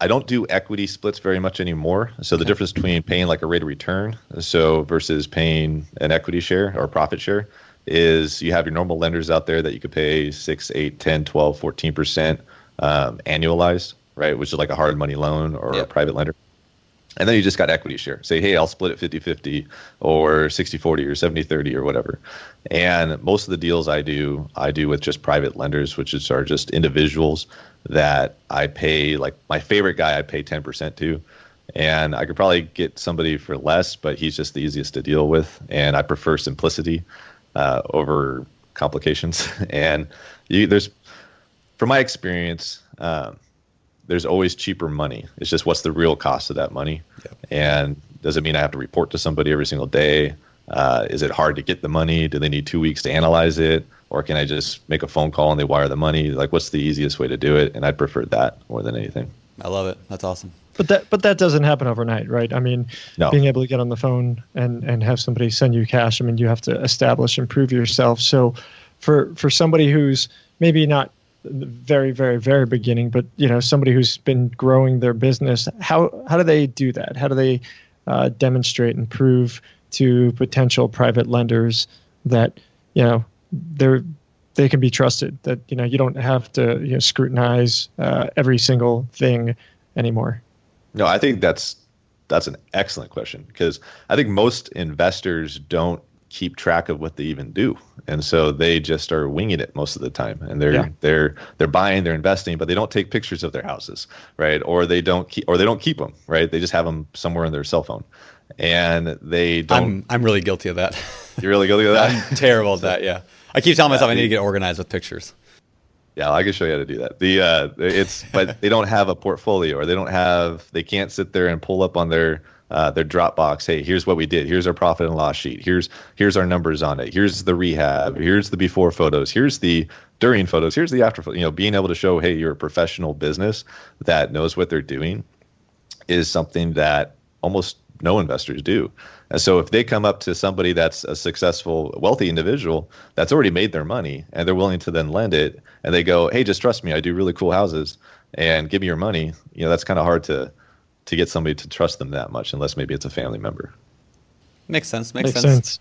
I don't do equity splits very much anymore. So the difference between paying like a rate of return versus paying an equity share or profit share is you have your normal lenders out there that you could pay 6, 8, 10, 12, 14% annualized, right? Which is like a hard money loan or a private lender. And then you just got equity share. Say, hey, I'll split it 50-50 or 60-40 or 70-30 or whatever. And most of the deals I do with just private lenders, which are just individuals that I pay, like my favorite guy I pay 10% to. And I could probably get somebody for less, but he's just the easiest to deal with. And I prefer simplicity over complications. And from my experience, there's always cheaper money. It's just what's the real cost of that money. Yep. And does it mean I have to report to somebody every single day? Is it hard to get the money? Do they need 2 weeks to analyze it? Or can I just make a phone call and they wire the money? Like, what's the easiest way to do it? And I'd prefer that more than anything. I love it. That's awesome. But that doesn't happen overnight, right? I mean, being able to get on the phone and have somebody send you cash, I mean, you have to establish and prove yourself. So for somebody who's maybe not the very, very, very beginning, but somebody who's been growing their business, how do they do that? How do they demonstrate and prove to potential private lenders that they can be trusted, that you don't have to scrutinize every single thing anymore? No, I think that's an excellent question, because I think most investors don't keep track of what they even do, and so they just are winging it most of the time. And they're buying, they're investing, but they don't take pictures of their houses, right? Or they don't keep them, right? They just have them somewhere on their cell phone, and they don't. I'm really guilty of that. You're really guilty of that? I'm terrible at that. Yeah, I keep telling myself I need to get organized with pictures. Yeah, I can show you how to do that. But they don't have a portfolio, or they can't sit there and pull up on their Dropbox. Hey, here's what we did. Here's our profit and loss sheet. Here's our numbers on it. Here's the rehab. Here's the before photos. Here's the during photos. Here's the after. Being able to show, hey, you're a professional business that knows what they're doing is something that almost no investors do. And so if they come up to somebody that's a successful, wealthy individual that's already made their money, and they're willing to then lend it, and they go, hey, just trust me, I do really cool houses, and give me your money, that's kind of hard to get somebody to trust them that much, unless maybe it's a family member. Makes sense. Makes sense.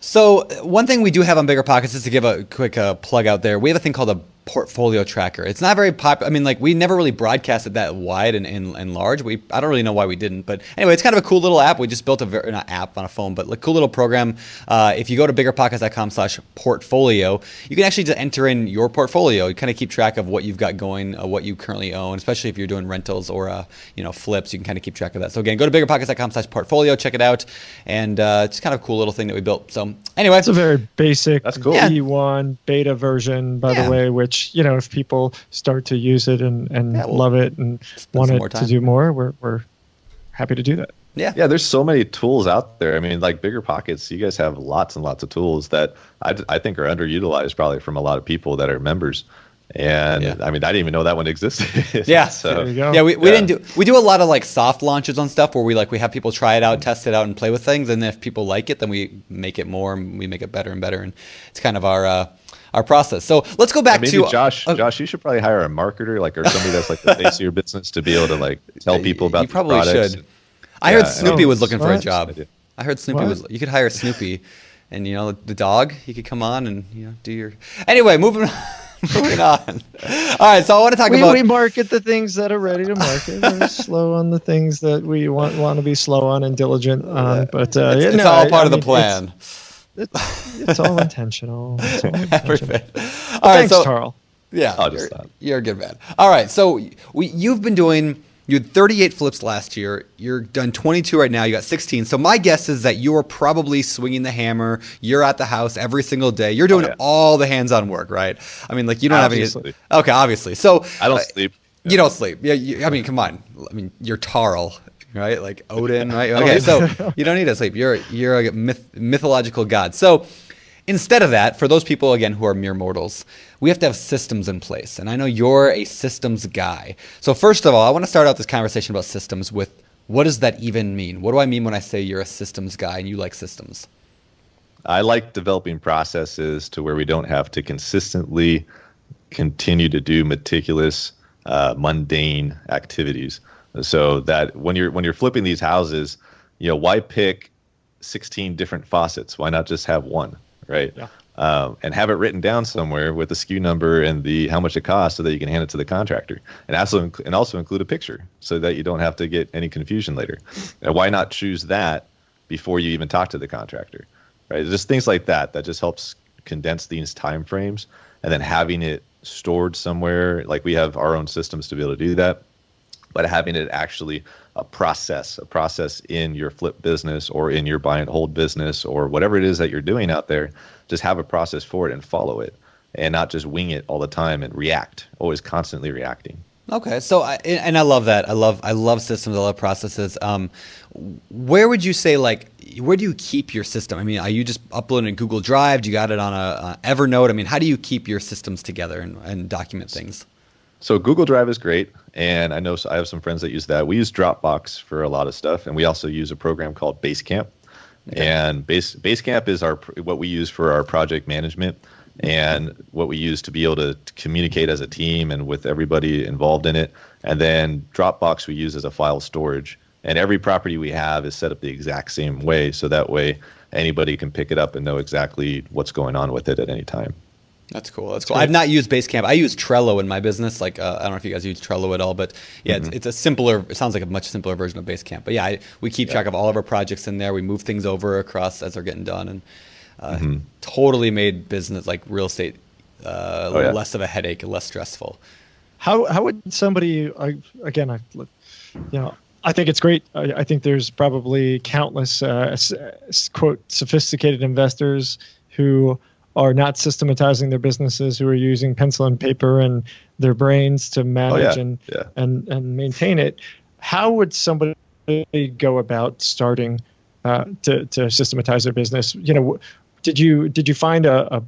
So one thing we do have on Bigger Pockets, just to give a quick plug out there, we have a thing called a portfolio tracker. It's not very popular. I mean, like we never really broadcasted that wide and large. I don't really know why we didn't, but anyway, it's kind of a cool little app. We just built not app on a phone, but a cool little program. If you go to biggerpockets.com/portfolio, you can actually just enter in your portfolio. You kind of keep track of what you've got going, what you currently own, especially if you're doing rentals or flips. You can kind of keep track of that. So again, go to biggerpockets.com/portfolio, check it out, and it's kind of a cool little thing that we built. So anyway, it's a very basic That's cool. V1 beta version, by the way, which if people start to use it and love it and want it to do more, we're happy to do that. Yeah. There's so many tools out there. I mean, like Bigger Pockets, you guys have lots and lots of tools that I think are underutilized probably from a lot of people that are members. And I mean, I didn't even know that one existed. Yeah. So there you go. Yeah, we do a lot of like soft launches on stuff where we have people try it out, test it out, and play with things. And if people like it, then we make it more and we make it better and better. And it's kind of our process. So let's go back to Josh. Josh, you should probably hire a marketer, or somebody that's like the face of your business to be able to tell people about the products. You probably should. I heard Snoopy was looking for a job. I heard Snoopy you could hire Snoopy, and the dog. He could come on and do your. Anyway, moving on. All right, so I want to talk about. We market the things that are ready to market. We're slow on the things that we want to be slow on and diligent on. But it's all part of the plan. It's all intentional. Perfect. All right, thanks, Carl. Yeah, I'll just stop. You're a good man. All right, so you've been doing. You had 38 flips last year. You're done 22 right now. You got 16. So my guess is that you are probably swinging the hammer. You're at the house every single day. You're doing all the hands-on work, right? I mean, you don't have any. Okay, obviously. So I don't sleep. You don't sleep. Yeah. I mean, come on. I mean, you're Tarl, right? Like Odin, right? Okay, so you don't need to sleep. You're a mythological god. So instead of that, for those people, again, who are mere mortals, we have to have systems in place. And I know you're a systems guy. So first of all, I want to start out this conversation about systems with what does that even mean? What do I mean when I say you're a systems guy and you like systems? I like developing processes to where we don't have to consistently continue to do meticulous, mundane activities. So that when you're flipping these houses, why pick 16 different faucets? Why not just have one? Right. Yeah. And have it written down somewhere with the SKU number and how much it costs so that you can hand it to the contractor, and also include a picture so that you don't have to get any confusion later. And why not choose that before you even talk to the contractor, right? Just things like that just helps condense these time frames, and then having it stored somewhere, like we have our own systems to be able to do that, but having it actually a process in your flip business or in your buy and hold business or whatever it is that you're doing out there, just have a process for it and follow it, and not just wing it all the time and always constantly reacting. Okay, so I love that. I love systems. I love processes. Where would you say, where do you keep your system? I mean, are you just uploading Google Drive? Do you got it on a Evernote? I mean, how do you keep your systems together and document things? So Google Drive is great, and I have some friends that use that. We use Dropbox for a lot of stuff, and we also use a program called Basecamp. Okay. And Basecamp is what we use for our project management and what we use to be able to communicate as a team and with everybody involved in it. And then Dropbox we use as a file storage. And every property we have is set up the exact same way, so that way anybody can pick it up and know exactly what's going on with it at any time. That's cool. That's cool. I've not used Basecamp. I use Trello in my business. I don't know if you guys use Trello at all, but yeah, it's a simpler. It sounds like a much simpler version of Basecamp. But yeah, we keep track of all of our projects in there. We move things over across as they're getting done, and totally made business like real estate less of a headache, less stressful. How would somebody I think it's great. I think there's probably countless quote sophisticated investors who are not systematizing their businesses, who are using pencil and paper and their brains to manage and maintain it. How would somebody go about starting to systematize their business? Did you find a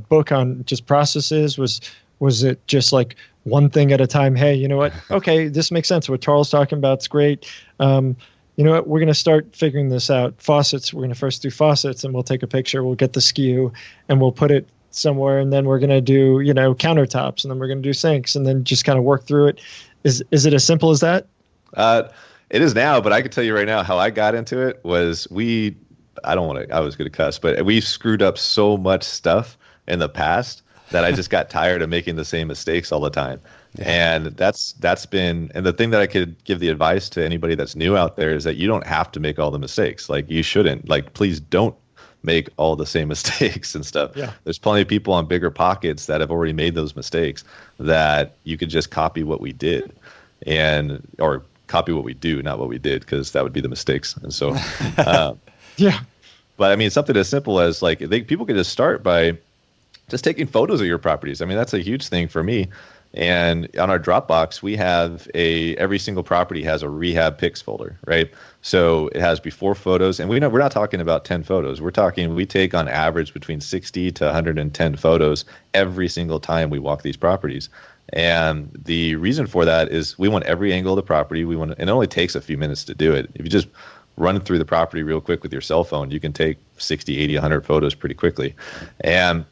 book on just processes? Was it just like one thing at a time? Hey, you know what? Okay, this makes sense. What Charles talking about is great. You know what, we're going to start figuring this out. Faucets, we're going to first do faucets, and we'll take a picture, we'll get the SKU, and we'll put it somewhere, and then we're going to do, countertops, and then we're going to do sinks, and then just kind of work through it. Is it as simple as that? It is now, but I can tell you right now how I got into it was I was going to cuss, but we screwed up so much stuff in the past that I just got tired of making the same mistakes all the time. And that's been, and the thing that I could give the advice to anybody that's new out there is that you don't have to make all the mistakes. Like, you shouldn't, like, please don't make all the same mistakes and stuff. Yeah. There's plenty of people on Bigger Pockets that have already made those mistakes that you could just copy what we did, or copy what we do, not what we did, because that would be the mistakes. And so, yeah. But I mean, something as simple as, like, people can just start by just taking photos of your properties. I mean, that's a huge thing for me. And on our Dropbox, we have every single property has a rehab pics folder, right? So it has before photos, and we're not talking about 10 photos. We take on average between 60 to 110 photos every single time we walk these properties. And the reason for that is we want every angle of the property. And it only takes a few minutes to do it. If you just run through the property real quick with your cell phone, you can take 60, 80, 100 photos pretty quickly. And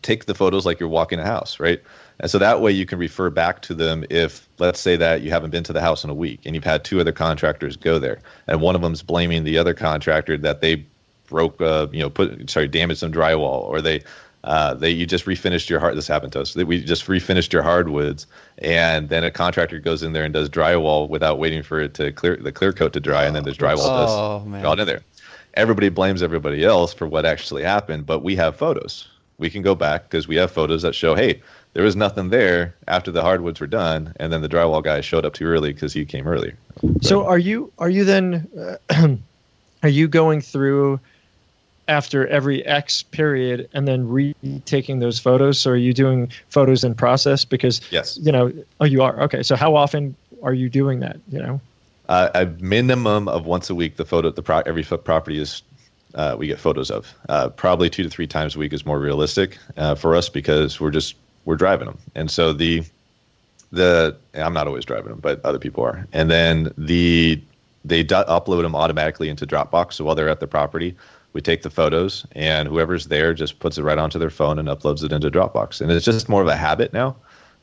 take the photos like you're walking a house, right? And so that way you can refer back to them if, let's say that you haven't been to the house in a week and you've had 2 other contractors go there, and one of them's blaming the other contractor that they damaged some drywall, or you just refinished your this happened to us. We just refinished your hardwoods, and then a contractor goes in there and does drywall without waiting for it to the clear coat to dry, and then there's drywall dust in there. Everybody blames everybody else for what actually happened, but we have photos. We can go back because we have photos that show, hey, there was nothing there after the hardwoods were done, and then the drywall guy showed up too early because he came earlier. So are you then are you going through after every X period and then retaking those photos? So are you doing photos in process? Because yes, you are. Okay, so how often are you doing that? A minimum of once a week. Every property is. We get photos of probably 2 to 3 times a week is more realistic for us, because we're driving them. And so I'm not always driving them, but other people are. And then they upload them automatically into Dropbox. So while they're at the property, we take the photos, and whoever's there just puts it right onto their phone and uploads it into Dropbox. And it's just more of a habit now.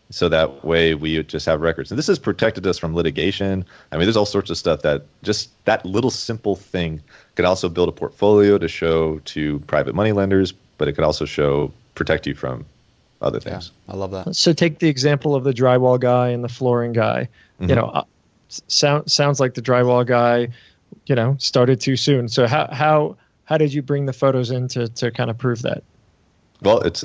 So that way we just have records. And this has protected us from litigation. I mean, there's all sorts of stuff that just that little simple thing could also build a portfolio to show to private money lenders, but it could also protect you from other things. Yeah, I love that. So take the example of the drywall guy and the flooring guy. Mm-hmm. Sounds like the drywall guy, started too soon. So how did you bring the photos in to kind of prove that? Well, it's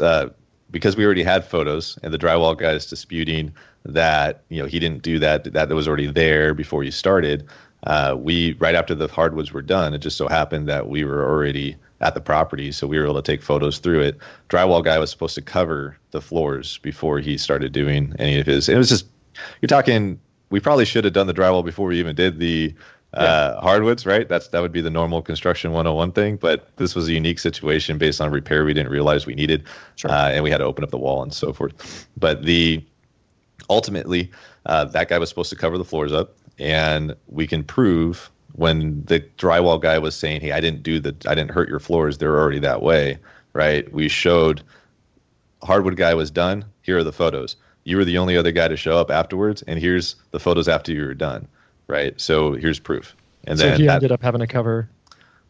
because we already had photos, and the drywall guy is disputing that he didn't do that was already there before you started. Right after the hardwoods were done, it just so happened that we were already at the property, so we were able to take photos through it. Drywall guy was supposed to cover the floors before he started doing any of his. It was just, you're talking, we probably should have done the drywall before we even did the hardwoods, right? That would be the normal construction 101 thing, but this was a unique situation based on repair we didn't realize we needed. Sure. And we had to open up the wall and so forth. But ultimately, that guy was supposed to cover the floors up, and we can prove when the drywall guy was saying, hey, I didn't hurt your floors, they're already that way, right? We showed hardwood guy was done, here are the photos. You were the only other guy to show up afterwards, and here's the photos after you were done. Right, so here's proof. And so then he ended up having to cover.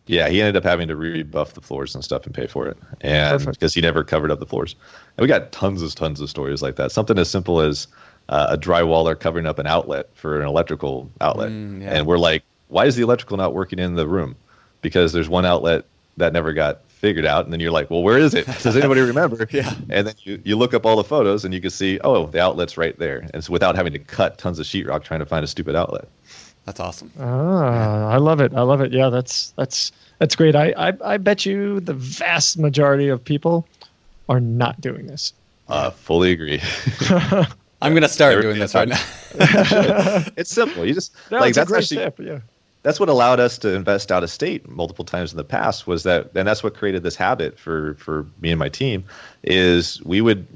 Yeah, he ended up having to rebuff the floors and stuff and pay for it, and because he never covered up the floors. And we got tons of stories like that. Something as simple as a drywaller covering up an outlet for an electrical outlet, and we're like, why is the electrical not working in the room? Because there's one outlet that never got figured out, and then you're like, well, where is it? Does anybody remember? Yeah. And then you look up all the photos, and you can see, oh, the outlet's right there, and so without having to cut tons of sheetrock trying to find a stupid outlet. That's awesome. I love it. Yeah, that's great. I bet you the vast majority of people are not doing this. Fully agree. I'm gonna start doing this right now. It's simple. You just that's a great tip. Yeah. That's what allowed us to invest out of state multiple times in the past, was that, and that's what created this habit for me and my team, is we would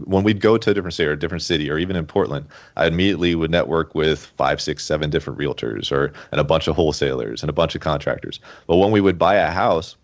when we'd go to a different state or a different city, or even in Portland, I immediately would network with 5, 6, 7 different realtors and a bunch of wholesalers and a bunch of contractors. But when we would buy a house,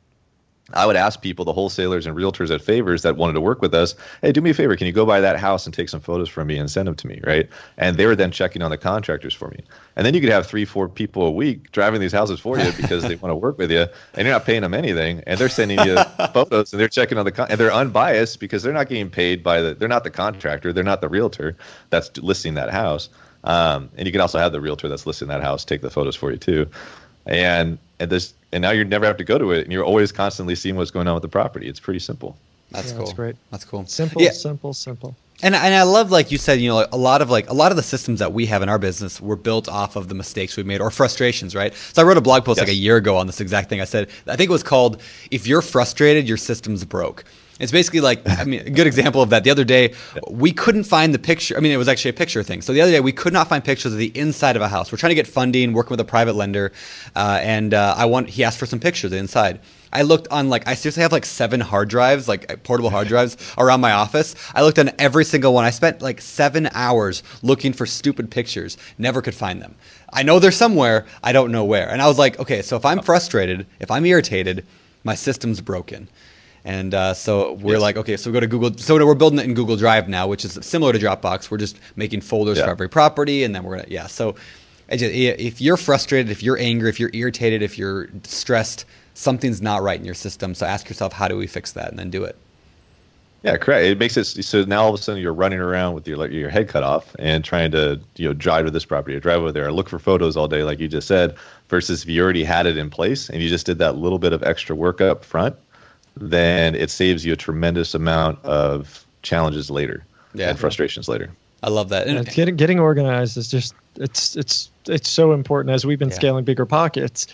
I would ask people, the wholesalers and realtors at Favors that wanted to work with us, hey, do me a favor, can you go by that house and take some photos from me and send them to me, right? And they were then checking on the contractors for me. And then you could have 3-4 people a week driving these houses for you because they want to work with you, and you're not paying them anything, and they're sending you photos, and they're checking on and they're unbiased because they're not getting paid they're not the contractor, they're not the realtor that's listing that house. And you can also have the realtor that's listing that house take the photos for you too. And now you never have to go to it, and you're always constantly seeing what's going on with the property. It's pretty simple. That's cool. That's great. That's cool. Simple, simple. And I love, like you said, a lot of the systems that we have in our business were built off of the mistakes we made or frustrations, right? So I wrote a blog post like a year ago on this exact thing. I said, I think it was called, "If you're frustrated, your system's broke." It's basically like, a good example of that. The other day, we couldn't find the picture. It was actually a picture thing. So the other day, we could not find pictures of the inside of a house. We're trying to get funding, working with a private lender, and he asked for some pictures of the inside. I looked on, I seriously have 7 hard drives, portable hard drives around my office. I looked on every single one. I spent 7 hours looking for stupid pictures. Never could find them. I know they're somewhere. I don't know where. And I was like, okay, so if I'm frustrated, if I'm irritated, my system's broken. And so we're like, okay, so we go to Google. So we're building it in Google Drive now, which is similar to Dropbox. We're just making folders for every property, and then we're gonna So if you're frustrated, if you're angry, if you're irritated, if you're stressed, something's not right in your system. So ask yourself, how do we fix that, and then do it. Yeah, correct. It makes it so now all of a sudden you're running around with your head cut off and trying to drive to this property or drive over there or look for photos all day, like you just said. Versus if you already had it in place and you just did that little bit of extra work up front, then it saves you a tremendous amount of challenges later and frustrations later. I love that. And getting organized is just it's so important. As we've been scaling Bigger Pockets,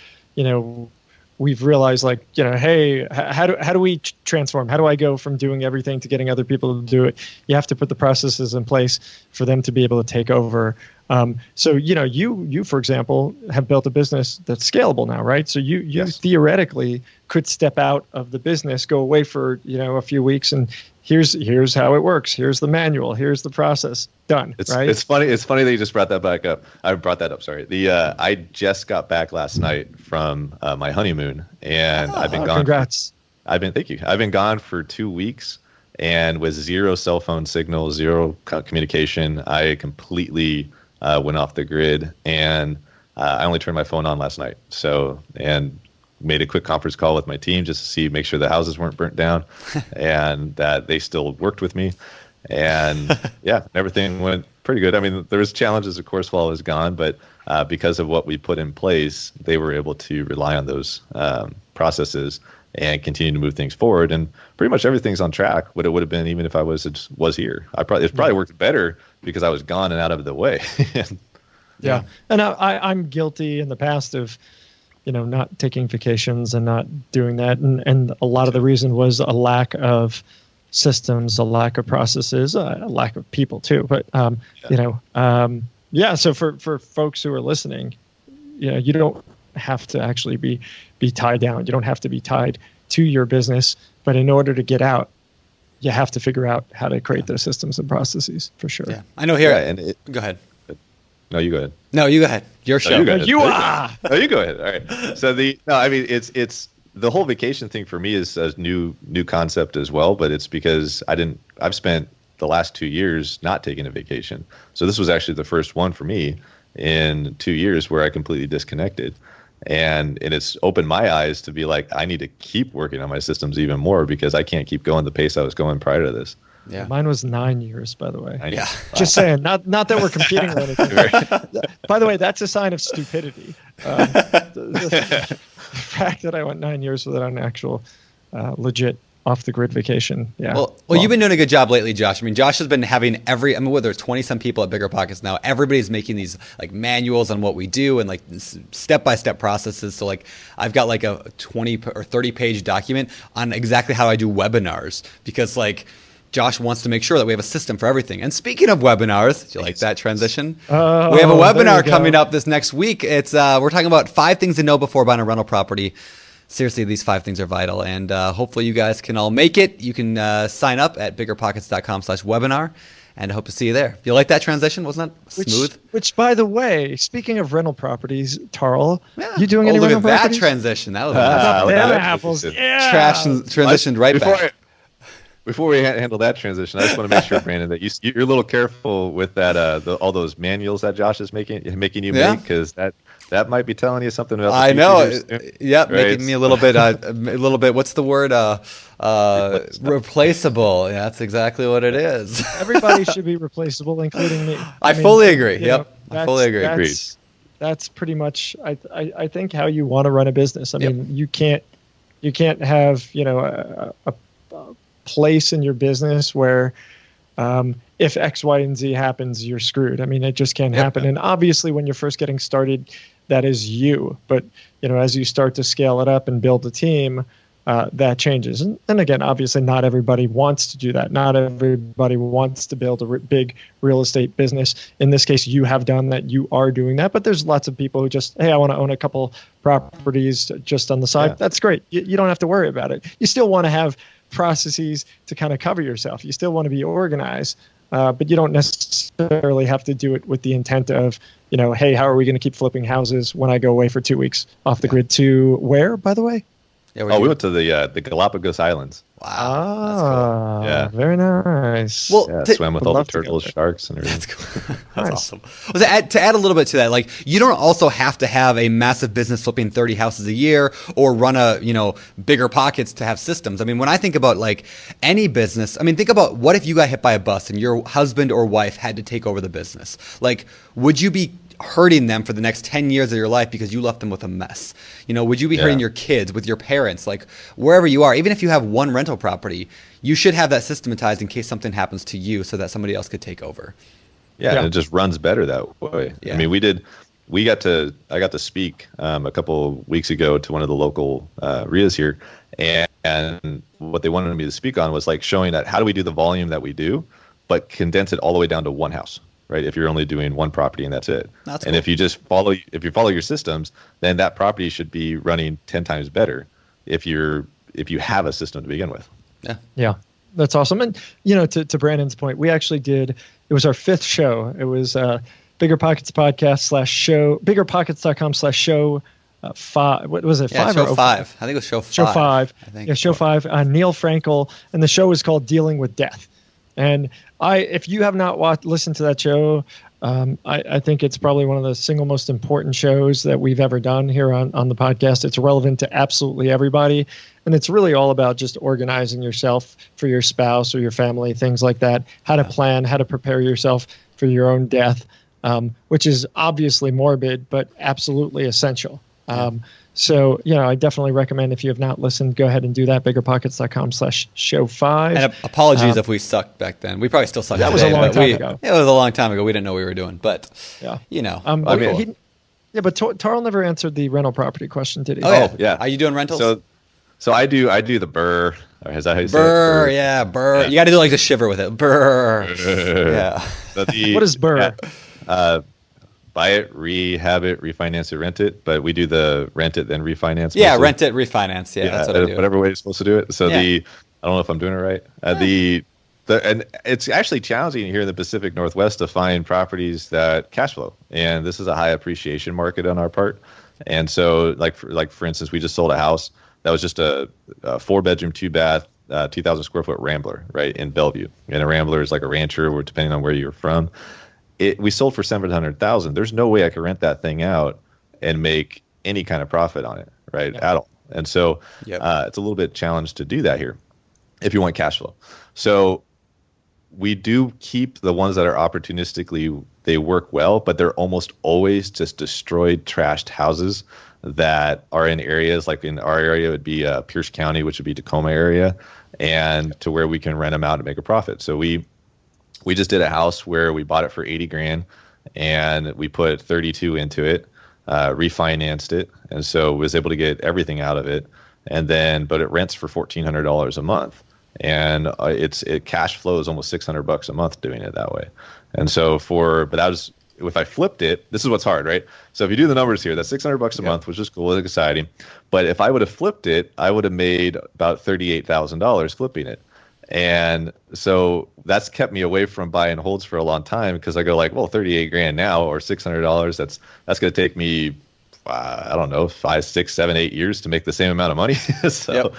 we've realized hey, how do we transform? How do I go from doing everything to getting other people to do it? You have to put the processes in place for them to be able to take over. So you for example have built a business that's scalable now, right? So you theoretically could step out of the business, go away for a few weeks, and here's how it works. Here's the manual. Here's the process. Done. Right? It's funny. It's funny that you just brought that back up. I brought that up. Sorry. I just got back last night from my honeymoon, and I've been gone. Congrats. Thank you. I've been gone for 2 weeks, and with 0 cell phone signal, 0 communication, I completely went off the grid, and I only turned my phone on last night. And made a quick conference call with my team just to make sure the houses weren't burnt down and that they still worked with me. And everything went pretty good. There was challenges, of course, while I was gone, but because of what we put in place, they were able to rely on those processes and continue to move things forward. And pretty much everything's on track. What it would have been even if I was here. It probably worked better because I was gone and out of the way. Yeah. And I'm guilty in the past of not taking vacations and not doing that. And a lot of the reason was a lack of systems, a lack of processes, a lack of people too. But, so for folks who are listening, you don't have to actually be tied down. You don't have to be tied to your business. But in order to get out, you have to figure out how to create those systems and processes for sure. Yeah, I know here. Go ahead. No, you go ahead. No, you go ahead. Your show. No, you are. No, you go ahead. All right. So it's the whole vacation thing for me is a new concept as well, but it's because I've spent the last 2 years not taking a vacation. So this was actually the first one for me in 2 years where I completely disconnected. And it's opened my eyes to be like, I need to keep working on my systems even more because I can't keep going the pace I was going prior to this. Yeah. Mine was 9 years, by the way. Yeah. Just saying, not that we're competing or anything. By the way, that's a sign of stupidity. The fact that I went 9 years without an actual legit off-the-grid vacation. Yeah. Well, you've been doing a good job lately, Josh. Josh has been having there's 20-some people at Bigger Pockets now. Everybody's making these manuals on what we do and step-by-step processes. So I've got a 20 or 30-page document on exactly how I do webinars because Josh wants to make sure that we have a system for everything. And speaking of webinars, do you like that transition? We have a webinar coming up this next week. It's we're talking about 5 things to know before buying a rental property. Seriously, these 5 things are vital. And hopefully you guys can all make it. You can sign up at biggerpockets.com/webinar. and I hope to see you there. You like that transition? Wasn't that smooth? Which, by the way, speaking of rental properties, Tarl, you doing any look rental at that properties? transition. That was nice. Apples. Yeah. Transitioned right back. Before we handle that transition, I just want to make sure, Brandon, that you're a little careful with that all those manuals that Josh is making you make, because that might be telling you something about the I know. Yep, right? Making me a little bit. What's the word? Replaceable. Yeah, that's exactly what it is. Everybody should be replaceable, including me. I mean, fully agree. Yep, I fully agree. That's pretty much. I think how you want to run a business. I mean, you can't have a place in your business where if X, Y, and Z happens, you're screwed. I mean, it just can't happen. And obviously, when you're first getting started, that is you. But as you start to scale it up and build a team, that changes. And again, obviously, not everybody wants to do that. Not everybody wants to build a big real estate business. In this case, you have done that. You are doing that. But there's lots of people who just, hey, I want to own a couple properties just on the side. Yeah. That's great. You don't have to worry about it. You still want to have processes to kind of cover yourself. You still want to be organized, but you don't necessarily have to do it with the intent of, hey, how are we going to keep flipping houses when I go away for 2 weeks off the grid to where, by the way? Yeah, we went to the Galapagos Islands. Wow. That's cool. Yeah. Very nice. Well, swam with all the turtles, sharks, and everything. That's cool. That's awesome. Well, to add a little bit to that, like, you don't also have to have a massive business flipping 30 houses a year or run bigger pockets to have systems. I mean, when I think about like any business, I mean, think about what if you got hit by a bus and your husband or wife had to take over the business? Like, would you be hurting them for the next 10 years of your life because you left them with a mess? Would you be hurting your kids, with your parents, like wherever you are? Even if you have one rental property, you should have that systematized in case something happens to you so that somebody else could take over. Yeah. And it just runs better that way. Yeah. I mean, I got to speak a couple weeks ago to one of the local RIAs here, and what they wanted me to speak on was like showing that how do we do the volume that we do, but condense it all the way down to one house. Right, if you're only doing one property and that's it. That's cool. If you just follow your systems, then that property should be running 10 times better if you have a system to begin with. Yeah, that's awesome. And to Brandon's point, we actually did. It was our 5th show. It was Bigger Pockets Podcast /show, biggerpockets.com/show. 5. What was it? 5 show 5. I think it was show 5. Show 5. I think. Yeah, show 5. Neil Frankel, and the show was called Dealing with Death. And if you have not listened to that show, I think it's probably one of the single most important shows that we've ever done here on the podcast. It's relevant to absolutely everybody. And it's really all about just organizing yourself for your spouse or your family, things like that, how to plan, how to prepare yourself for your own death, which is obviously morbid, but absolutely essential. So, I definitely recommend, if you have not listened, go ahead and do that. Biggerpockets.com/show 5. And apologies if we sucked back then. We probably still suck today. That was a long time ago. It was a long time ago. We didn't know what we were doing. But, but Tarl never answered the rental property question, did he? Oh, yeah. Are you doing rentals? So I do the burr. Or is that how you say it? Burr, yeah, burr. Yeah. You got to do like the shiver with it. Burr. Yeah. So what is burr? Buy it, rehab it, refinance it, rent it. But we do the rent it, then refinance. Yeah, mostly. Rent it, refinance. Yeah, that's what I do. Whatever way you're supposed to do it. So I don't know if I'm doing it right. And it's actually challenging here in the Pacific Northwest to find properties that cash flow. And this is a high appreciation market on our part. And so for instance, we just sold a house that was just a 4-bedroom, 2-bath, 2,000 square foot Rambler, right, in Bellevue. And a Rambler is like a rancher, or depending on where you're from. We sold for $700,000. There's no way I could rent that thing out and make any kind of profit on it, right, at all. And so it's a little bit challenged to do that here if you want cash flow. So we do keep the ones that are opportunistically, they work well, but they're almost always just destroyed, trashed houses that are in areas like in our area, it would be Pierce County, which would be Tacoma area, and to where we can rent them out and make a profit. So we just did a house where we bought it for $80,000 and we put 32 into it, refinanced it. And so was able to get everything out of it. But it rents for $1,400 a month. And it cash flows almost $600 a month doing it that way. And so if I flipped it, this is what's hard, right? So if you do the numbers here, that's $600 a month, which is cool, it's exciting. But if I would have flipped it, I would have made about $38,000 flipping it. And so that's kept me away from buy and holds for a long time, because I go like, well, 38 grand now or $600, that's going to take me, I don't know, 5, 6, 7, 8 years to make the same amount of money. So, Yep.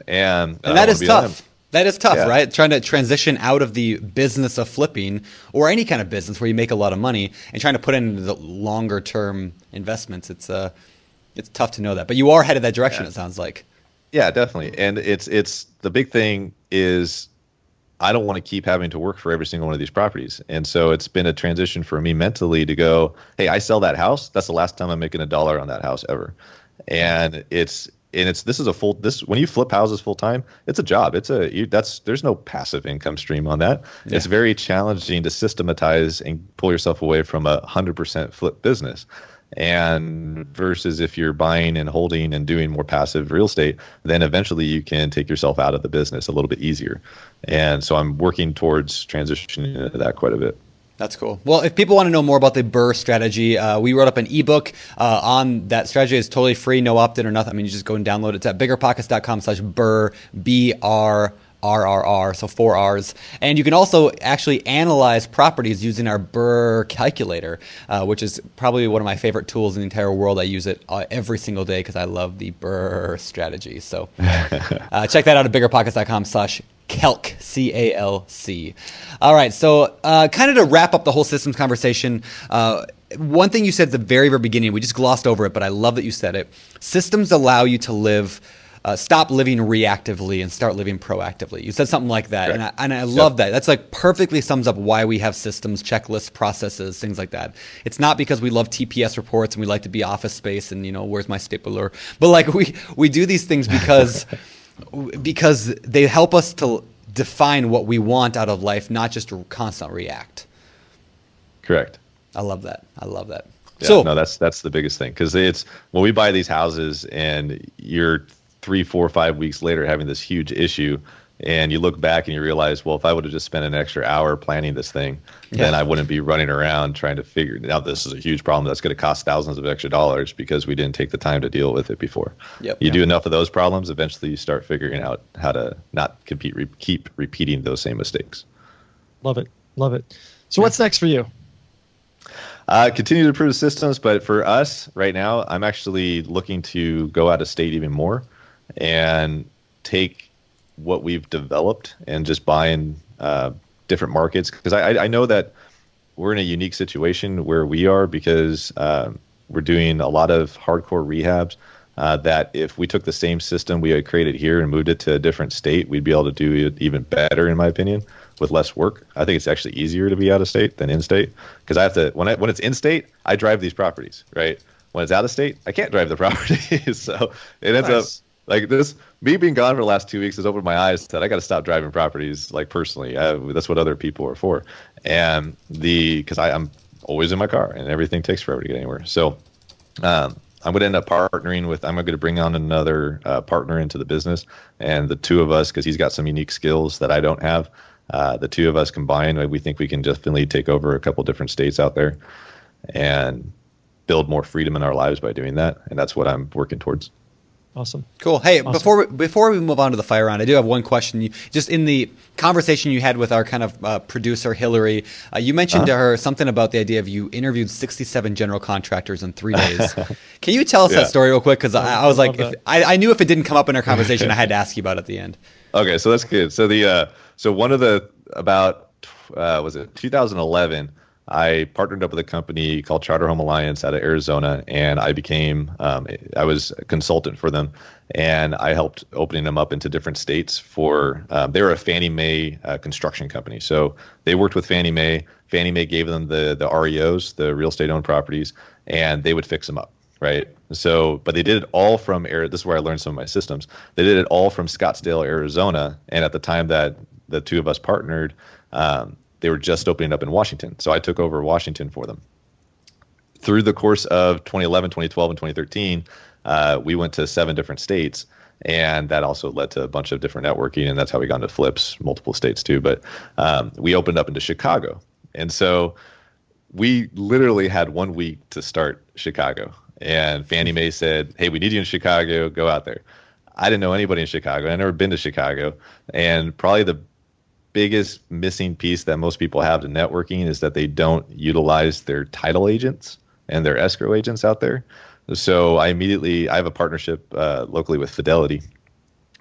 And that is tough. That is tough, Yeah. right? Trying to transition out of the business of flipping, or any kind of business where you make a lot of money, and trying to put it into the longer term investments. It's tough to know that, but you are headed that direction. It sounds like. Yeah, definitely. And it's the big thing is I don't want to keep having to work for every single one of these properties. And so it's been a transition for me mentally to go, hey, I sell that house. That's the last time I'm making $1 on that house ever. And when you flip houses full time, it's a job. There's no passive income stream on that. Yeah. It's very challenging to systematize and pull yourself away from 100% flip business. And versus if you're buying and holding and doing more passive real estate, then eventually you can take yourself out of the business a little bit easier. And so I'm working towards transitioning into that quite a bit. That's cool. Well, if people want to know more about the BRRRR strategy, we wrote up an ebook on that strategy. It's totally free, no opt-in or nothing. I mean, you just go and download it. It's at biggerpockets.com/BRRRR, BRRRR, so 4 R's. And you can also actually analyze properties using our BRRRR calculator, which is probably one of my favorite tools in the entire world. I use it every single day because I love the BRRRR strategy. So check that out at biggerpockets.com/calc, CALC. All right, so kind of to wrap up the whole systems conversation, one thing you said at the very, very beginning, we just glossed over it, but I love that you said it. Systems allow you to stop living reactively and start living proactively. You said something like that, right. and I love that. That's like perfectly sums up why we have systems, checklists, processes, things like that. It's not because we love TPS reports and we like to be Office Space and, where's my stapler? But like we do these things because they help us to define what we want out of life, not just to constantly react. Correct. I love that. Yeah, so no, that's the biggest thing, because it's when we buy these houses and you're 3, 4, 5 weeks later having this huge issue, and you look back and you realize, well, if I would have just spent an extra hour planning this thing, then I wouldn't be running around trying to figure it out. This is a huge problem that's going to cost thousands of extra dollars because we didn't take the time to deal with it before. Do enough of those problems, eventually you start figuring out how to not keep repeating those same mistakes. Love it. So what's next for you? Continue to improve the systems, but for us right now, I'm actually looking to go out of state even more and take what we've developed and just buy in different markets, because I know that we're in a unique situation where we are, because we're doing a lot of hardcore rehabs that if we took the same system we had created here and moved it to a different state, we'd be able to do it even better, in my opinion, with less work. I think it's actually easier to be out of state than in state, because I have to, when it's in state, I drive these properties, right? When it's out of state, I can't drive the properties. So it ends up like this. Me being gone for the last 2 weeks has opened my eyes that I got to stop driving properties, like personally. That's what other people are for. And because I'm always in my car and everything takes forever to get anywhere. So I'm going to end up partnering with, I'm going to bring on another partner into the business, and the two of us, because he's got some unique skills that I don't have, the two of us combined, we think we can definitely take over a couple different states out there and build more freedom in our lives by doing that. And that's what I'm working towards. Awesome. Cool. Hey, before we move on to the fire round, I do have one question. Just in the conversation you had with our kind of producer, Hillary, you mentioned to her something about the idea of you interviewed 67 general contractors in 3 days. Can you tell us that story real quick? Because I was like, I knew if it didn't come up in our conversation, I had to ask you about it at the end. Okay, so that's good. So one of the, was it 2011, I partnered up with a company called Charter Home Alliance out of Arizona, and I was a consultant for them, and I helped opening them up into different states for, they were a Fannie Mae construction company. So they worked with Fannie Mae. Fannie Mae gave them the REOs, the real estate owned properties, and they would fix them up, right? So, but they did it all from, this is where I learned some of my systems. They did it all from Scottsdale, Arizona, and at the time that the two of us partnered, they were just opening up in Washington. So I took over Washington for them. Through the course of 2011, 2012, and 2013, we went to 7 different states, and that also led to a bunch of different networking, and that's how we got into flips, multiple states too. But we opened up into Chicago. And so we literally had 1 week to start Chicago. And Fannie Mae said, hey, we need you in Chicago, go out there. I didn't know anybody in Chicago. I'd never been to Chicago. And probably the biggest missing piece that most people have to networking is that they don't utilize their title agents and their escrow agents out there. So I have a partnership locally with Fidelity.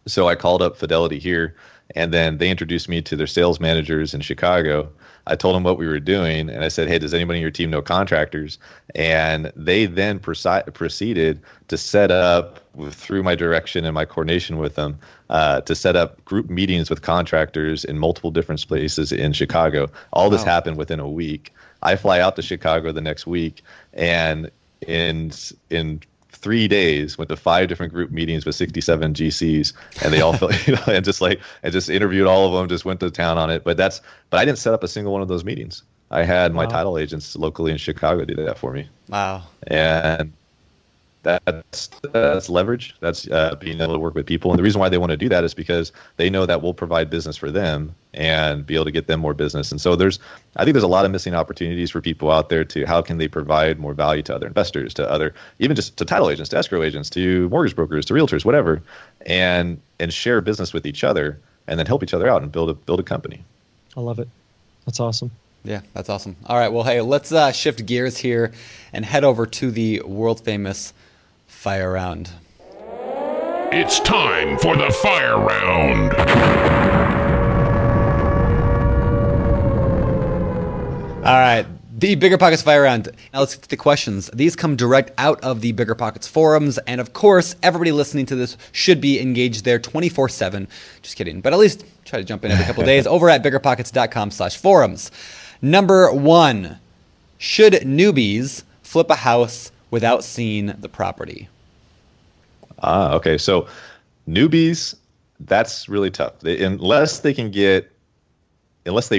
So I called up Fidelity here, and then they introduced me to their sales managers in Chicago. I told them what we were doing, and I said, hey, does anybody in your team know contractors? And they then proceeded to set up, through my direction and my coordination with them, to set up group meetings with contractors in multiple different places in Chicago. All this happened within a week. I fly out to Chicago the next week, and in 3 days went to 5 different group meetings with 67 GCs, and they all felt, and just interviewed all of them, just went to town on it. But I didn't set up a single one of those meetings. I had my title agents locally in Chicago do that for me. Wow. And that's leverage. That's being able to work with people. And the reason why they want to do that is because they know that we'll provide business for them and be able to get them more business. And so I think there's a lot of missing opportunities for people out there to how can they provide more value to other investors, even just to title agents, to escrow agents, to mortgage brokers, to realtors, whatever, and share business with each other and then help each other out and build a company. I love it. That's awesome. Yeah, that's awesome. All right, well, hey, let's shift gears here and head over to the world famous Fire Round. It's time for the Fire Round. All right, the Bigger Pockets Fire Round. Now let's get to the questions. These come direct out of the Bigger Pockets forums, and of course, everybody listening to this should be engaged there 24/7. Just kidding, but at least try to jump in every couple of days over at biggerpockets.com/forums. Number 1, should newbies flip a house without seeing the property? Okay. So newbies, that's really tough. Unless they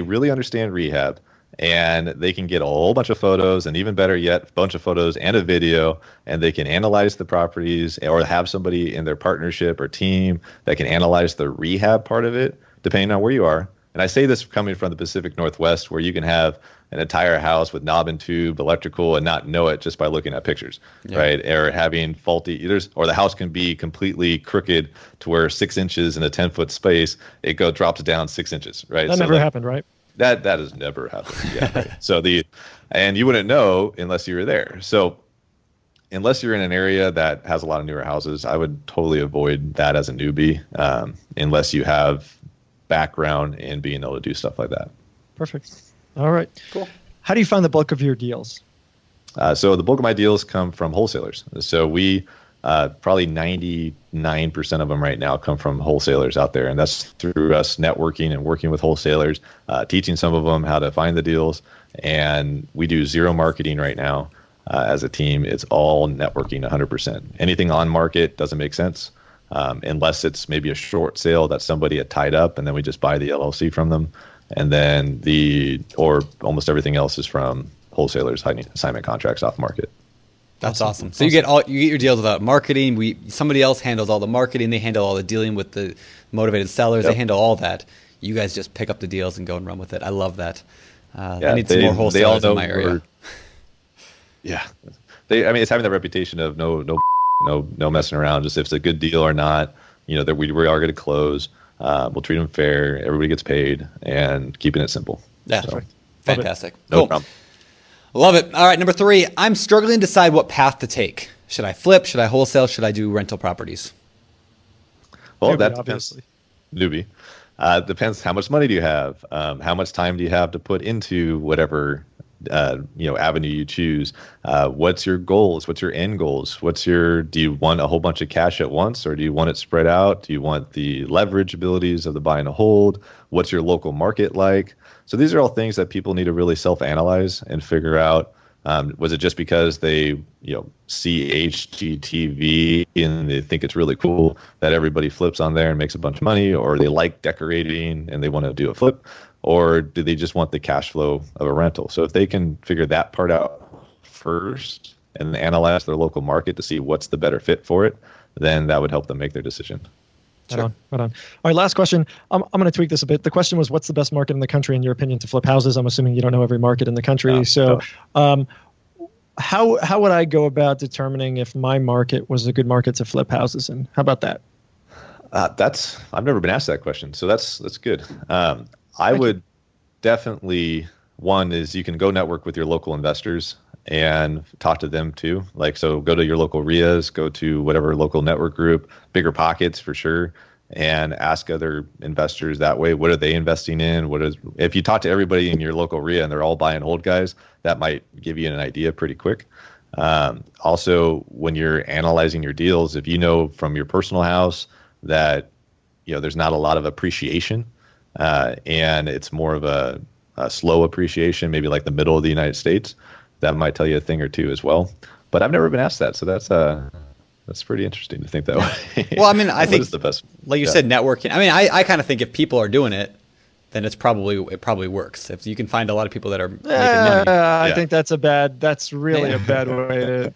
really understand rehab and they can get a whole bunch of photos, and even better yet, a bunch of photos and a video, and they can analyze the properties or have somebody in their partnership or team that can analyze the rehab part of it, depending on where you are. And I say this coming from the Pacific Northwest, where you can have an entire house with knob and tube electrical and not know it just by looking at pictures, right? Or having faulty, or the house can be completely crooked to where 6 inches in a 10-foot space, it drops down 6 inches, right? That never happened, right? That has never happened. Yeah, right. So and you wouldn't know unless you were there. So unless you're in an area that has a lot of newer houses, I would totally avoid that as a newbie, unless you have background in being able to do stuff like that. Perfect. All right. Cool. How do you find the bulk of your deals? So the bulk of my deals come from wholesalers. So we probably 99% of them right now come from wholesalers out there. And that's through us networking and working with wholesalers, teaching some of them how to find the deals. And we do zero marketing right now as a team. It's all networking 100%. Anything on market doesn't make sense. Unless it's maybe a short sale that somebody had tied up, and then we just buy the LLC from them. And then or almost everything else is from wholesalers signing assignment contracts off market. That's awesome. So you get your deals without marketing. Somebody else handles all the marketing. They handle all the dealing with the motivated sellers. Yep. They handle all that. You guys just pick up the deals and go and run with it. I love that. I need some more wholesalers in my area. Yeah. It's having that reputation of no messing around. Just if it's a good deal or not, that we are going to close. We'll treat them fair. Everybody gets paid, and keeping it simple. Yeah, so, fantastic. No cool. problem. Love it. All right, number 3. I'm struggling to decide what path to take. Should I flip? Should I wholesale? Should I do rental properties? Well, that depends. Newbie. Depends how much money do you have, how much time do you have to put into whatever avenue you choose. What's your goals? What's your end goals? Do you want a whole bunch of cash at once, or do you want it spread out? Do you want the leverage abilities of the buy and hold? What's your local market like? So these are all things that people need to really self-analyze and figure out. Was it just because they see HGTV and they think it's really cool that everybody flips on there and makes a bunch of money, or they like decorating and they want to do a flip? Or do they just want the cash flow of a rental? So if they can figure that part out first and analyze their local market to see what's the better fit for it, then that would help them make their decision. Right on. All right, last question. I'm going to tweak this a bit. The question was, what's the best market in the country, in your opinion, to flip houses? I'm assuming you don't know every market in the country. How would I go about determining if my market was a good market to flip houses in? How about that? I've never been asked that question, so that's good. I would definitely, one is you can go network with your local investors and talk to them too. Like, so go to your local RIAs, go to whatever local network group, Bigger Pockets for sure, and ask other investors that way. What are they investing in? If you talk to everybody in your local RIA and they're all buy and hold guys, that might give you an idea pretty quick. Also, when you're analyzing your deals, if you know from your personal house that there's not a lot of appreciation, and it's more of a slow appreciation, maybe like the middle of the United States, that might tell you a thing or two as well. But I've never been asked that, so that's pretty interesting to think that way. Well, I mean, I think the best, like you said, networking. I mean, I kind of think if people are doing it, then it probably works. If you can find a lot of people that are making money. I think that's really a bad way to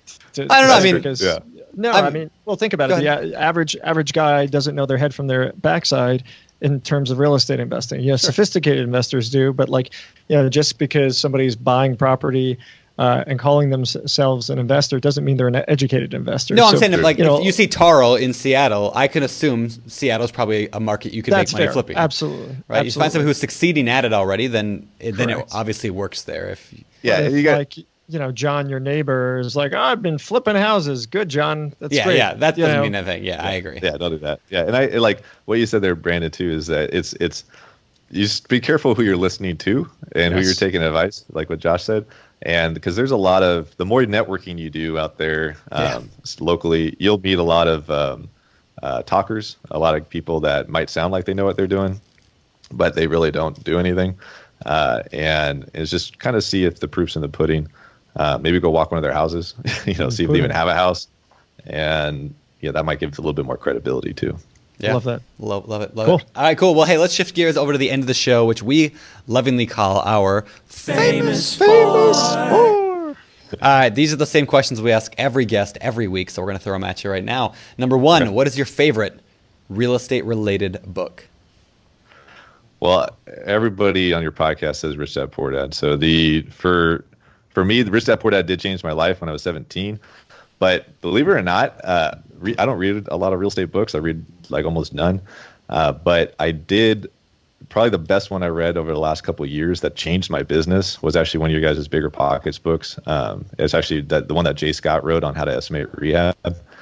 I don't know. I mean, because, I mean, well, think about it. The average guy doesn't know their head from their backside in terms of real estate investing. Sophisticated investors do, but just because somebody's buying property and calling themselves an investor doesn't mean they're an educated investor. No, I'm saying if you see Taro in Seattle, I can assume Seattle's probably a market you can make money flipping. Absolutely. Right. Absolutely. You find somebody who's succeeding at it already, then it obviously works there. John, your neighbor, is like, I've been flipping houses. Good, John. That's great. Yeah, that doesn't mean anything. Yeah, I agree. Yeah, don't do that. Yeah, and I like what you said there, Brandon, too, is that it's you just be careful who you're listening to and who you're taking advice, like what Josh said. And because there's a lot of, the more networking you do out there locally, you'll meet a lot of talkers, a lot of people that might sound like they know what they're doing, but they really don't do anything. And it's just kind of see if the proof's in the pudding. Maybe go walk one of their houses, see if they even have a house. And that might give it a little bit more credibility too. Yeah. Love that. Love it. Cool. All right, cool. Well, hey, let's shift gears over to the end of the show, which we lovingly call our Famous Four. All right, these are the same questions we ask every guest every week, so we're going to throw them at you right now. Number one, what is your favorite real estate-related book? Well, everybody on your podcast says Rich Dad Poor Dad. So for me, the Rich Dad Poor Dad did change my life when I was 17. But believe it or not, I don't read a lot of real estate books. I read like almost none. But I did, probably the best one I read over the last couple of years that changed my business was actually one of your guys' Bigger Pockets books. It's actually the one that Jay Scott wrote on how to estimate rehab.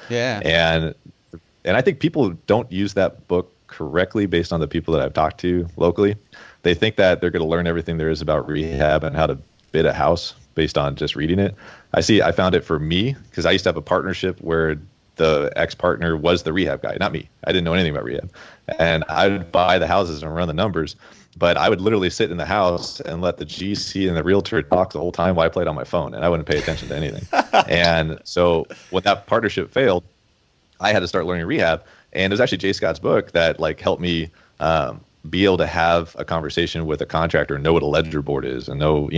Yeah. And I think people don't use that book correctly based on the people that I've talked to locally. They think that they're going to learn everything there is about rehab and how to bid a house based on just reading it. I found it for me because I used to have a partnership where the ex-partner was the rehab guy, not me. I didn't know anything about rehab. And I would buy the houses and run the numbers, but I would literally sit in the house and let the GC and the realtor talk the whole time while I played on my phone, and I wouldn't pay attention to anything. And so when that partnership failed, I had to start learning rehab. And it was actually Jay Scott's book that helped me be able to have a conversation with a contractor and know what a ledger board is and know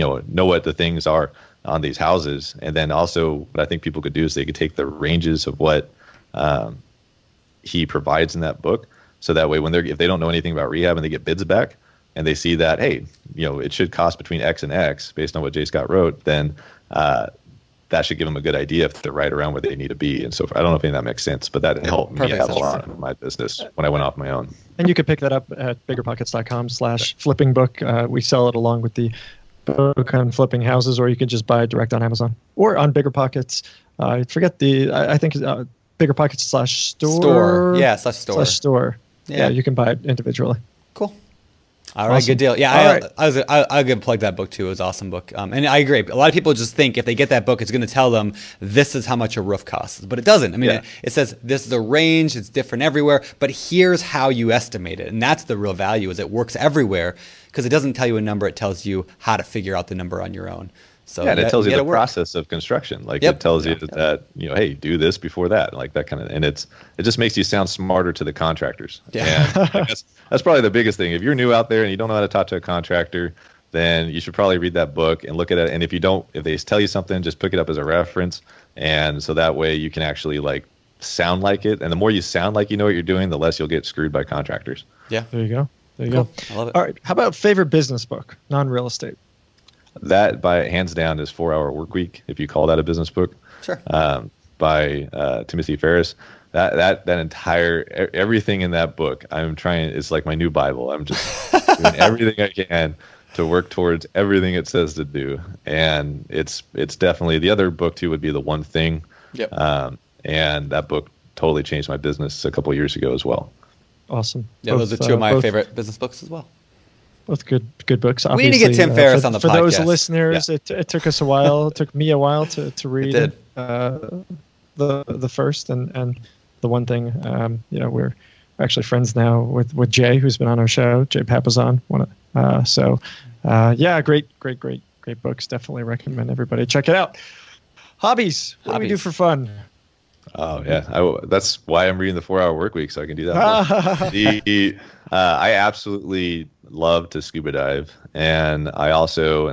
what the things are on these houses. And then also what I think people could do is they could take the ranges of what he provides in that book. So that way, if they don't know anything about rehab and they get bids back and they see that, hey, it should cost between X and X based on what Jay Scott wrote, then that should give them a good idea if they're right around where they need to be. And so I don't know if any of that makes sense, but that helped me out a lot in my business when I went off my own. And you can pick that up at biggerpockets.com/flipping book. We sell it along with the book on flipping houses, or you can just buy it direct on Amazon or on Bigger Pockets. I forget I think Bigger Pockets /store. Yeah, /store. /store. Yeah, you can buy it individually. Cool. All right, good deal. Yeah, I'll give plug that book too. It was an awesome book. And I agree. A lot of people just think if they get that book, it's going to tell them this is how much a roof costs. But it doesn't. I mean, it says this is a range. It's different everywhere. But here's how you estimate it. And that's the real value is it works everywhere because it doesn't tell you a number. It tells you how to figure out the number on your own. So and it tells you the process of construction. It tells you that, hey, do this before that, like that kind of, and it just makes you sound smarter to the contractors. Yeah. And that's probably the biggest thing. If you're new out there and you don't know how to talk to a contractor, then you should probably read that book and look at it. And if they tell you something, just pick it up as a reference. And so that way you can actually sound like it. And the more you sound like you know what you're doing, the less you'll get screwed by contractors. Yeah. There you go. I love it. All right. How about favorite business book, non-real estate? That, by hands down, is 4 Hour Work Week, if you call that a business book. Sure. By Timothy Ferriss. that entire everything in that book, I'm trying. It's like my new Bible. I'm just doing everything I can to work towards everything it says to do. And it's definitely, the other book too would be The One Thing. Yep. And that book totally changed my business a couple of years ago as well. Awesome. Yeah, those are two of my favorite business books as well. Both good books. We need to get Tim Ferriss on the podcast. For those podcast. listeners, it took us a while. It took me a while to read It did. The first and The One Thing. We're actually friends now with Jay, who's been on our show. Jay Papasan. Great books. Definitely recommend everybody check it out. Hobbies. What do we do for fun? Oh yeah, that's why I'm reading the 4 Hour Work Week, so I can do that. I absolutely love to scuba dive, and I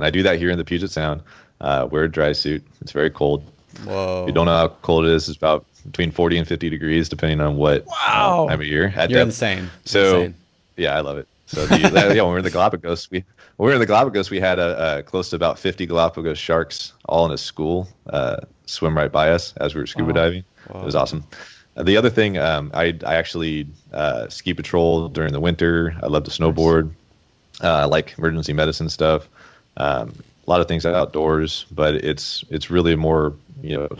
do that here in the Puget Sound. Wear a dry suit. It's very cold. Whoa! If you don't know how cold it is, it's about between 40 and 50 degrees, depending on what time of year. You're insane. So yeah, I love it. So when we're in the Galapagos, we had a close to about 50 Galapagos sharks all in a school swim right by us as we were scuba diving. Wow. It was awesome. The other thing, I actually ski patrol during the winter. I love to snowboard. I like emergency medicine stuff. A lot of things outdoors, but it's really more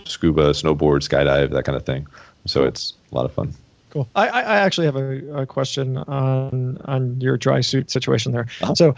scuba, snowboard, skydive, that kind of thing. So it's a lot of fun. Cool. I actually have a question on your dry suit situation there. Uh-huh. So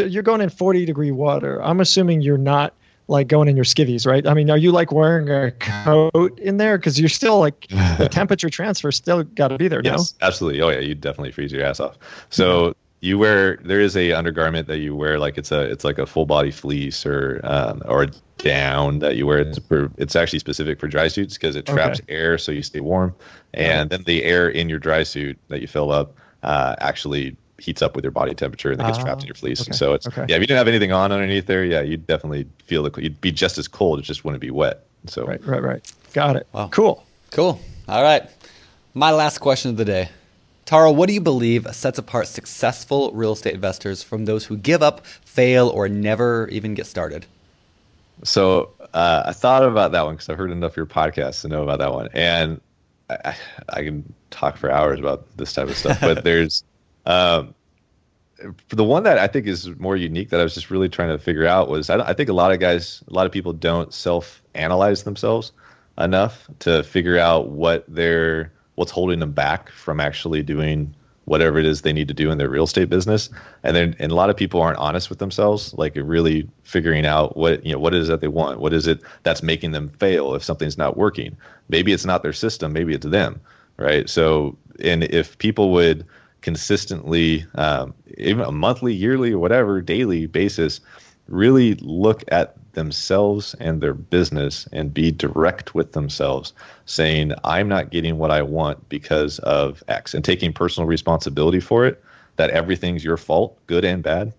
you're going in 40-degree water. I'm assuming you're not like going in your skivvies, right? I mean, are you like wearing a coat in there? Because you're still like the temperature transfer still got to be there. Yes, no? Absolutely. Oh yeah, you definitely freeze your ass off. So there is a undergarment that you wear, like it's like a full body fleece or a down that you wear. It's actually specific for dry suits because it traps air so you stay warm, and then the air in your dry suit that you fill up actually heats up with your body temperature and then gets trapped in your fleece. And so if you didn't have anything on underneath there, you'd definitely feel you'd be just as cold. It just wouldn't be wet. So right. Got it. Wow. Cool. All right. My last question of the day. Taro, what do you believe sets apart successful real estate investors from those who give up, fail, or never even get started? So I thought about that one because I've heard enough of your podcasts to know about that one. And I can talk for hours about this type of stuff. But there's the one that I think is more unique that I was just really trying to figure out was I think a lot of people don't self-analyze themselves enough to figure out what's holding them back from actually doing whatever it is they need to do in their real estate business. And a lot of people aren't honest with themselves, like really figuring out what it is that they want. What is it that's making them fail if something's not working? Maybe it's not their system, maybe it's them, right? So, and if people would consistently, even a monthly, yearly, or whatever, daily basis, really look at themselves and their business and be direct with themselves, saying, I'm not getting what I want because of X, and taking personal responsibility for it, that everything's your fault, good and bad,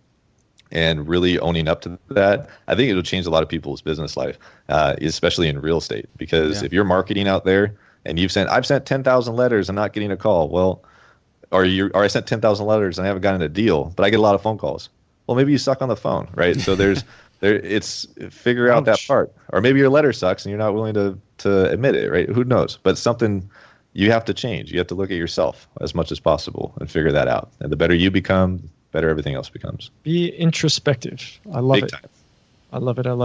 and really owning up to that. I think it'll change a lot of people's business life, especially in real estate, because if you're marketing out there and I've sent 10,000 letters and not getting a call, well, or I sent 10,000 letters and I haven't gotten a deal, but I get a lot of phone calls. Well, maybe you suck on the phone, right? So it's figure out that part. Or maybe your letter sucks and you're not willing to admit it, right? Who knows? But something you have to change. You have to look at yourself as much as possible and figure that out. And the better you become, better everything else becomes. Be introspective. I love Big it. time. I love it. All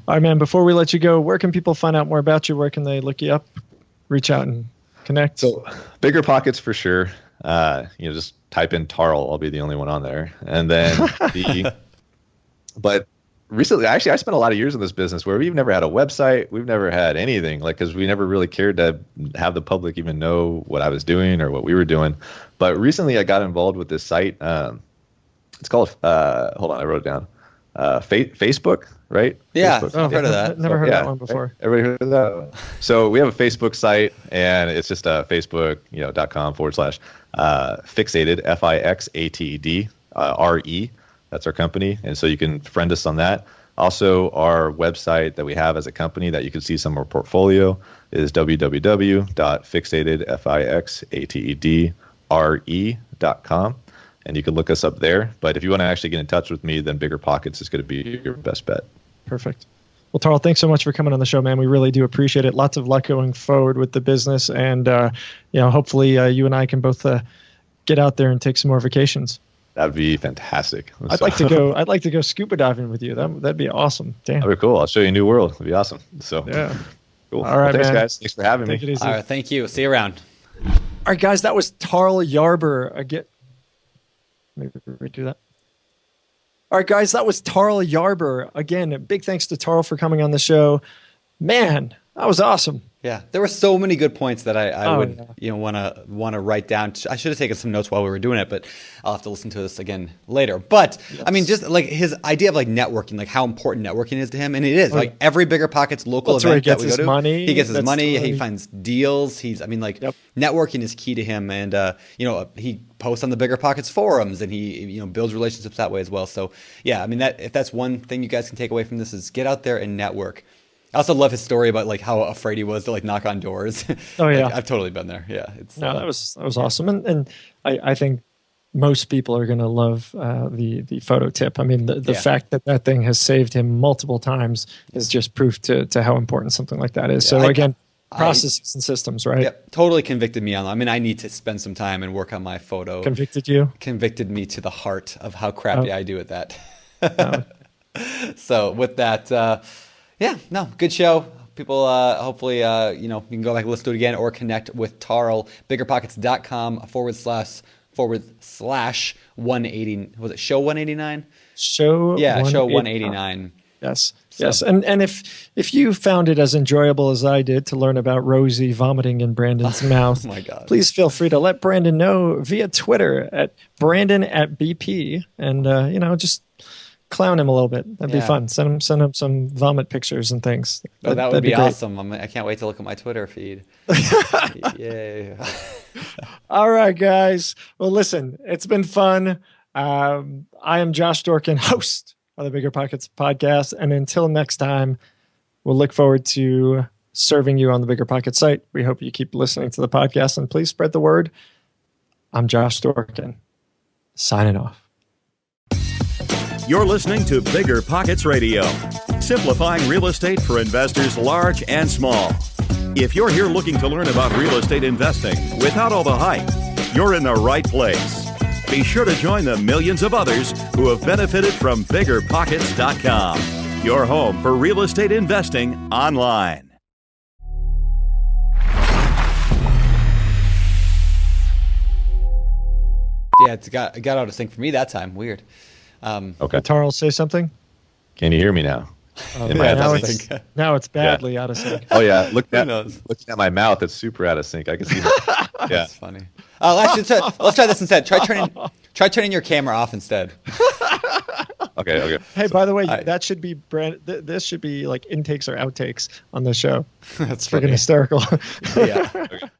right, man, before we let you go, where can people find out more about you? Where can they look you up, reach out and connect? So Bigger Pockets for sure. Just type in Tarl. I'll be the only one on there. And then but recently, actually, I spent a lot of years in this business where we've never had a website. We've never had anything, because we never really cared to have the public even know what I was doing or what we were doing. But recently I got involved with this site. It's called, hold on, I wrote it down. Facebook, right? Yeah, Facebook. I've heard of that. Never heard of that one before. Right? Everybody heard of that? So we have a Facebook site, and it's just facebook.com/fixated, FIXATED, RE. That's our company. And so you can friend us on that. Also, our website that we have as a company that you can see some of our portfolio is www.fixatedre.com. And you can look us up there. But if you want to actually get in touch with me, then Bigger Pockets is going to be your best bet. Perfect. Well, Tarl, thanks so much for coming on the show, man. We really do appreciate it. Lots of luck going forward with the business, and hopefully you and I can both get out there and take some more vacations. That'd be fantastic. I'd like to go. I'd like to go scuba diving with you. That'd be awesome. Damn. That'd be cool. I'll show you a new world. It'd be awesome. So yeah. Cool. All right, well, thanks, man. guys. Thanks for having Take me. it easy. All right, thank you. See you around. All right, guys. That was Tarl Yarber again. Maybe redo that. All right, guys. That was Tarl Yarber again. Big thanks to Tarl for coming on the show. Man, that was awesome. Yeah, there were so many good points that I would yeah. want to write down. I should have taken some notes while we were doing it, but I'll have to listen to this again later. But Yes. I mean, just like his idea of like networking, like how important networking is to him, and it is like every Bigger Pockets local That's where event he gets that we his go to, money. he gets his That's money. totally- He finds deals. Networking is key to him, and he posts on the Bigger Pockets forums, and he builds relationships that way as well. So yeah, I mean if that's one thing you guys can take away from this is get out there and network. I also love his story about like how afraid he was to like knock on doors. Oh yeah, I've totally been there. Yeah, it's no, that was awesome, and I think most people are going to love the photo tip. I mean, the fact that thing has saved him multiple times is just proof to how important something like that is. Yeah, So again, processes and systems, right? Yep, totally convicted me on. I mean, I need to spend some time and work on my photo. Convicted you? Convicted me to the heart of how crappy I do at that. No. So with that. Good show. People, hopefully, you can go back and listen to it again or connect with Tarl, biggerpockets.com/180. Was it show 189? Show 189. Yes. Yes. And if you found it as enjoyable as I did to learn about Rosie vomiting in Brandon's mouth, Oh my God. please feel free to let Brandon know via Twitter at Brandon@BP, and just clown him a little bit. That'd be fun. Send him some vomit pictures and things. That would that'd be great. awesome. I can't wait to look at my Twitter feed. Yay. All right, guys. Well, listen, it's been fun. I am Josh Dorkin, host of the Bigger Pockets podcast. And until next time, we'll look forward to serving you on the Bigger Pockets site. We hope you keep listening to the podcast, and please spread the word. I'm Josh Dorkin, signing off. You're listening to Bigger Pockets Radio, simplifying real estate for investors large and small. If you're here looking to learn about real estate investing without all the hype, you're in the right place. Be sure to join the millions of others who have benefited from BiggerPockets.com, your home for real estate investing online. Yeah, it got out of sync for me that time. Weird. Okay. Tarl, say something. Can you hear me now? Am I out now, of sync? it's badly out of sync. Oh yeah, looking knows? at my mouth, it's super out of sync. I can see. Yeah. That's funny. Actually, let's try this instead. Try turning your camera off instead. Okay. Hey, by the way, I- that should be this should be like intakes or outtakes on the show. That's Freaking funny. hysterical. Yeah. Okay.